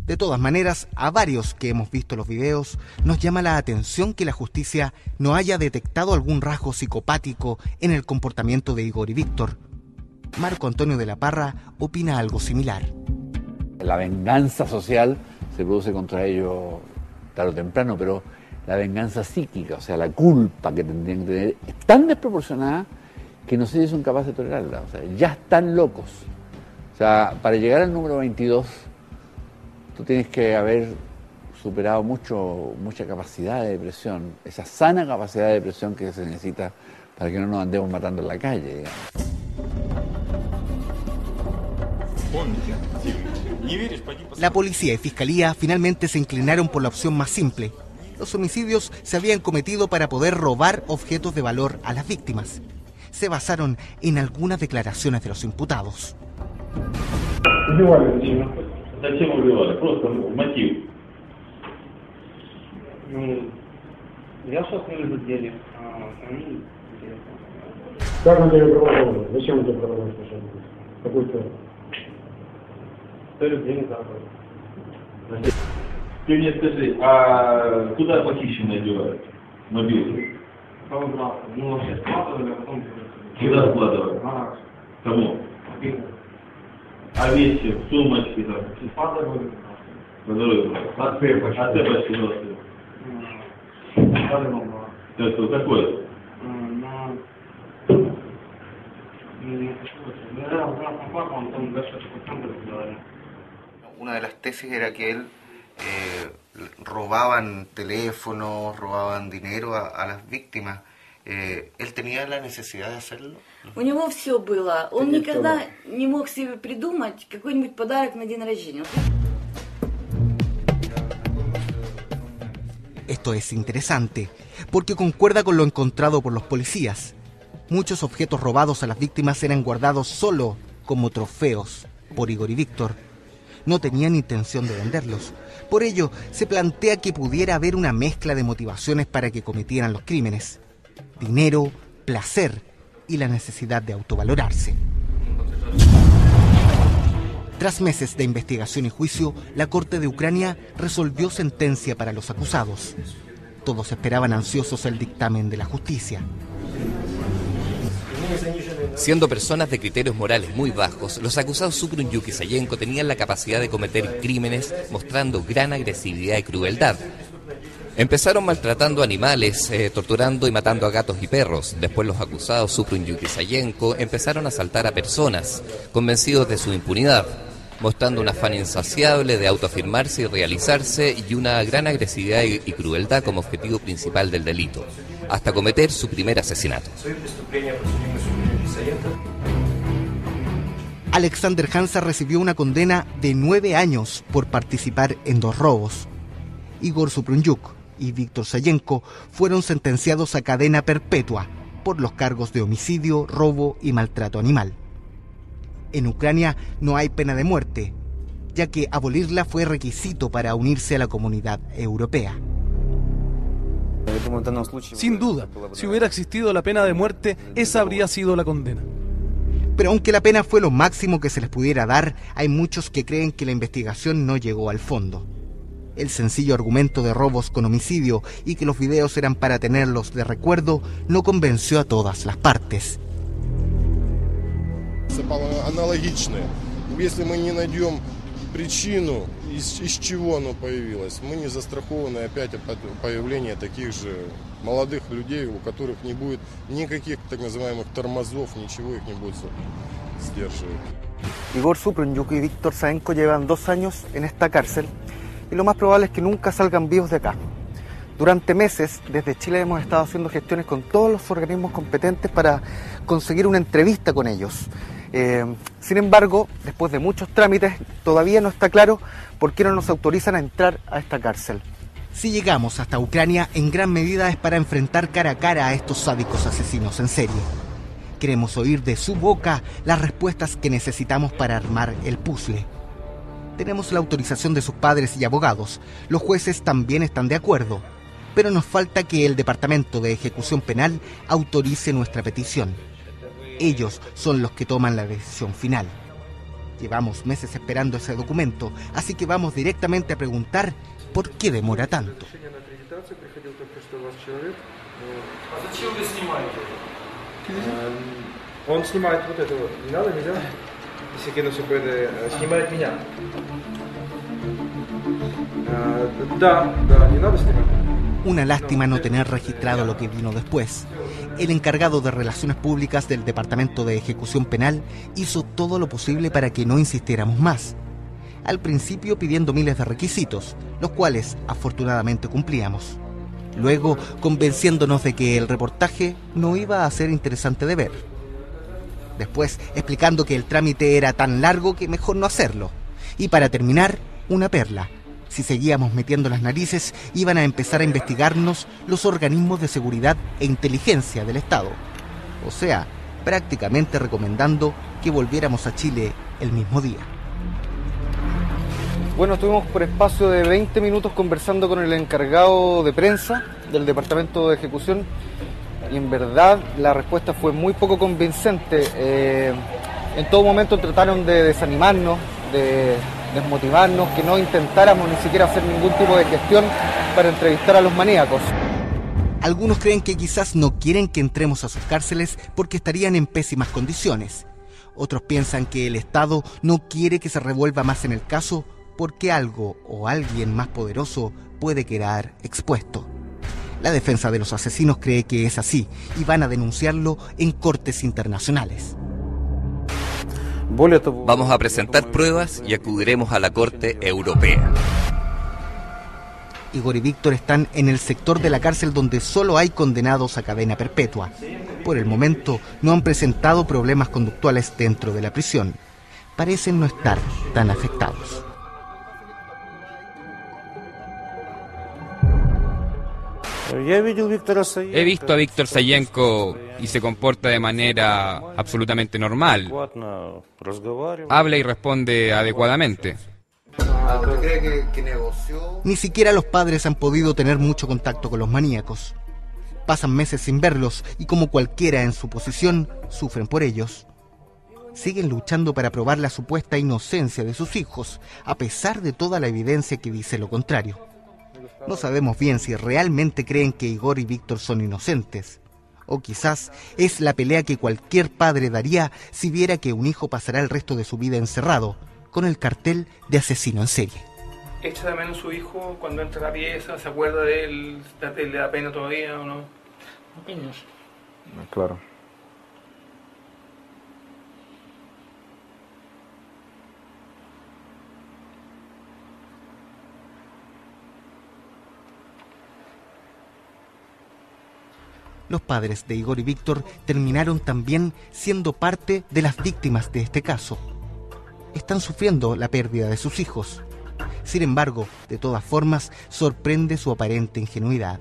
De todas maneras, a varios que hemos visto los videos, nos llama la atención que la justicia no haya detectado algún rasgo psicopático en el comportamiento de Igor y Víctor. Marco Antonio de la Parra opina algo similar. La venganza social se produce contra ellos tarde o temprano, pero la venganza psíquica, o sea, la culpa que tendrían que tener, es tan desproporcionada que no sé si son capaces de tolerarla. O sea, ya están locos. O sea, para llegar al número 22... tú tienes que haber superado mucha capacidad de depresión, esa sana capacidad de depresión que se necesita para que no nos andemos matando en la calle, digamos. La policía y fiscalía finalmente se inclinaron por la opción más simple. Los homicidios se habían cometido para poder robar objetos de valor a las víctimas. Se basaron en algunas declaraciones de los imputados. Зачем убивали? Просто мотив. Я собственно задели. Они как на тебя проводили? Зачем это проводили? Какой-то цель денег заработать. Ты мне скажи, а куда похищенные девают? Мобилы? Ну, вообще складывали, а потом... Куда складывали? Кому? А вещи, сумочки там? По дороге. А цепочки носили? Una de las tesis era que él robaban teléfonos, robaban dinero a las víctimas. ¿Él tenía la necesidad de hacerlo? У него все было. Он никогда не мог себе придумать какой-нибудь подарок на день рождения. Esto es interesante, porque concuerda con lo encontrado por los policías. Muchos objetos robados a las víctimas eran guardados solo como trofeos por Igor y Víctor. No tenían intención de venderlos. Por ello, se plantea que pudiera haber una mezcla de motivaciones para que cometieran los crímenes: dinero, placer y la necesidad de autovalorarse. Tras meses de investigación y juicio, la Corte de Ucrania resolvió sentencia para los acusados. Todos esperaban ansiosos el dictamen de la justicia. Siendo personas de criterios morales muy bajos, los acusados Suprunyuk y Sayenko tenían la capacidad de cometer crímenes mostrando gran agresividad y crueldad. Empezaron maltratando animales, torturando y matando a gatos y perros. Después los acusados Suprunyuk y Sayenko empezaron a asaltar a personas, convencidos de su impunidad, mostrando un afán insaciable de autoafirmarse y realizarse y una gran agresividad y crueldad como objetivo principal del delito, hasta cometer su primer asesinato. Alexander Hansa recibió una condena de 9 años por participar en 2 robos. Igor Suprunyuk y Víctor Sayenko fueron sentenciados a cadena perpetua por los cargos de homicidio, robo y maltrato animal. En Ucrania no hay pena de muerte, ya que abolirla fue requisito para unirse a la comunidad europea. Sin duda, si hubiera existido la pena de muerte, esa habría sido la condena. Pero aunque la pena fue lo máximo que se les pudiera dar, hay muchos que creen que la investigación no llegó al fondo. El sencillo argumento de robos con homicidio y que los videos eran para tenerlos de recuerdo no convenció a todas las partes. Аналогичное. Если мы не найдем причину, из чего оно появилось, мы не застрахованы опять от появления таких же молодых людей, у которых не будет никаких так называемых тормозов, ничего их не будет сдерживать. Igor Suprunyuk y Víctor Sayenko llevan 2 años en esta cárcel y lo más probable es que nunca salgan vivos de acá. Durante meses, desde Chile hemos estado haciendo gestiones con todos los organismos competentes para conseguir una entrevista con ellos. Sin embargo, después de muchos trámites, todavía no está claro por qué no nos autorizan a entrar a esta cárcel. Si llegamos hasta Ucrania, en gran medida es para enfrentar cara a cara a estos sádicos asesinos en serie. Queremos oír de su boca las respuestas que necesitamos para armar el puzzle. Tenemos la autorización de sus padres y abogados. Los jueces también están de acuerdo. Pero nos falta que el Departamento de Ejecución Penal autorice nuestra petición. Ellos son los que toman la decisión final. Llevamos meses esperando ese documento, así que vamos directamente a preguntar por qué demora tanto. Он снимает вот это вот. Не надо, нельзя? Если que no se puede, снимает меня. Да, не надо снимать. Una lástima no tener registrado lo que vino después. El encargado de Relaciones Públicas del Departamento de Ejecución Penal hizo todo lo posible para que no insistiéramos más. Al principio pidiendo miles de requisitos, los cuales afortunadamente cumplíamos. Luego convenciéndonos de que el reportaje no iba a ser interesante de ver. Después explicando que el trámite era tan largo que mejor no hacerlo. Y para terminar, una perla. Si seguíamos metiendo las narices, iban a empezar a investigarnos los organismos de seguridad e inteligencia del Estado. O sea, prácticamente recomendando que volviéramos a Chile el mismo día. Bueno, estuvimos por espacio de 20 minutos conversando con el encargado de prensa del Departamento de Ejecución y en verdad la respuesta fue muy poco convincente. En todo momento trataron de desanimarnos, de desmotivarnos, que no intentáramos ni siquiera hacer ningún tipo de gestión para entrevistar a los maníacos. Algunos creen que quizás no quieren que entremos a sus cárceles porque estarían en pésimas condiciones. Otros piensan que el Estado no quiere que se revuelva más en el caso porque algo o alguien más poderoso puede quedar expuesto. La defensa de los asesinos cree que es así y van a denunciarlo en cortes internacionales. Vamos a presentar pruebas y acudiremos a la Corte Europea. Igor y Víctor están en el sector de la cárcel donde solo hay condenados a cadena perpetua. Por el momento no han presentado problemas conductuales dentro de la prisión. Parecen no estar tan afectados. He visto a Víctor Sayenko y se comporta de manera absolutamente normal. Habla y responde adecuadamente. Ni siquiera los padres han podido tener mucho contacto con los maníacos. Pasan meses sin verlos y, como cualquiera en su posición, sufren por ellos. Siguen luchando para probar la supuesta inocencia de sus hijos, a pesar de toda la evidencia que dice lo contrario. No sabemos bien si realmente creen que Igor y Víctor son inocentes. O quizás es la pelea que cualquier padre daría si viera que un hijo pasará el resto de su vida encerrado, con el cartel de asesino en serie. ¿Echa de menos su hijo cuando entra a la pieza? ¿Se acuerda de él? ¿Le da pena todavía o no? Конечно. Claro. Los padres de Igor y Víctor terminaron también siendo parte de las víctimas de este caso. Están sufriendo la pérdida de sus hijos. Sin embargo, de todas formas, sorprende su aparente ingenuidad.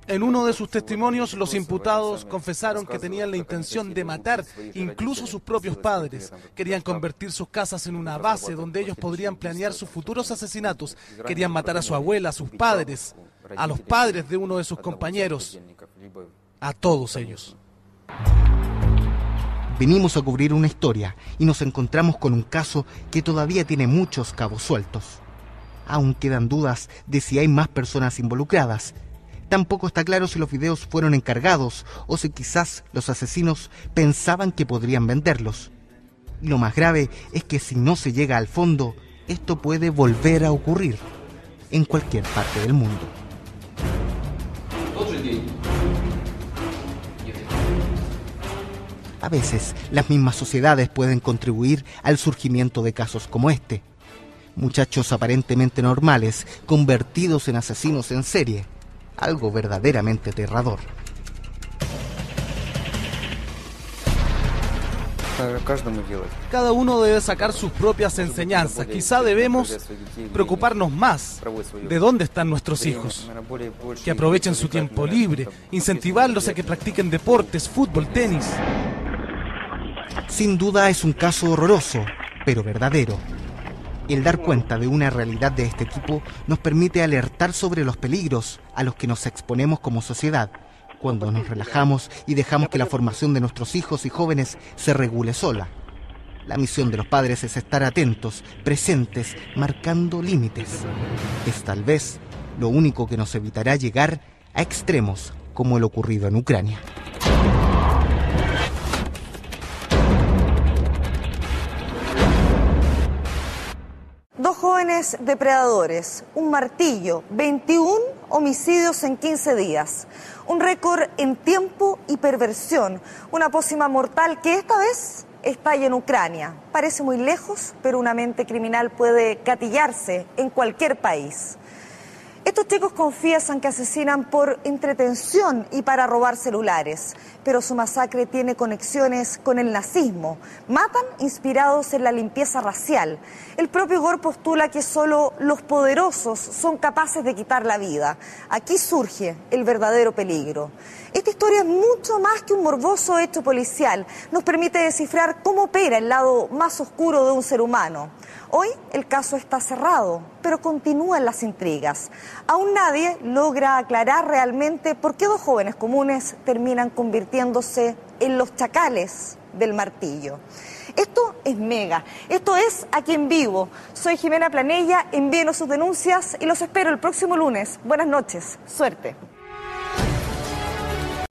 En uno de sus testimonios, los imputados confesaron que tenían la intención de matar incluso a sus propios padres. Querían convertir sus casas en una base donde ellos podrían planear sus futuros asesinatos. Querían matar a su abuela, a sus padres, a los padres de uno de sus compañeros, a todos ellos. Venimos a cubrir una historia y nos encontramos con un caso que todavía tiene muchos cabos sueltos. Aún quedan dudas de si hay más personas involucradas. Tampoco está claro si los videos fueron encargados o si quizás los asesinos pensaban que podrían venderlos. Y lo más grave es que si no se llega al fondo, esto puede volver a ocurrir en cualquier parte del mundo. A veces, las mismas sociedades pueden contribuir al surgimiento de casos como este. Muchachos aparentemente normales, convertidos en asesinos en serie. Algo verdaderamente aterrador. Cada uno debe sacar sus propias enseñanzas. Quizá debemos preocuparnos más de dónde están nuestros hijos. Que aprovechen su tiempo libre, incentivarlos a que practiquen deportes, fútbol, tenis. Sin duda es un caso horroroso, pero verdadero. El dar cuenta de una realidad de este tipo nos permite alertar sobre los peligros a los que nos exponemos como sociedad cuando nos relajamos y dejamos que la formación de nuestros hijos y jóvenes se regule sola. La misión de los padres es estar atentos, presentes, marcando límites. Es tal vez lo único que nos evitará llegar a extremos como el ocurrido en Ucrania. Dos jóvenes depredadores, un martillo, 21 homicidios en 15 días. Un récord en tiempo y perversión. Una pócima mortal que esta vez estalla en Ucrania. Parece muy lejos, pero una mente criminal puede gatillarse en cualquier país. Estos chicos confiesan que asesinan por entretención y para robar celulares, pero su masacre tiene conexiones con el nazismo. Matan inspirados en la limpieza racial. El propio Igor postula que solo los poderosos son capaces de quitar la vida. Aquí surge el verdadero peligro. Esta historia es mucho más que un morboso hecho policial. Nos permite descifrar cómo opera el lado más oscuro de un ser humano. Hoy el caso está cerrado, pero continúan las intrigas. Aún nadie logra aclarar realmente por qué dos jóvenes comunes terminan convirtiéndose en los chacales del martillo. Esto es Mega, esto es Aquí en Vivo. Soy Jimena Planella, envíenos sus denuncias y los espero el próximo lunes. Buenas noches, suerte.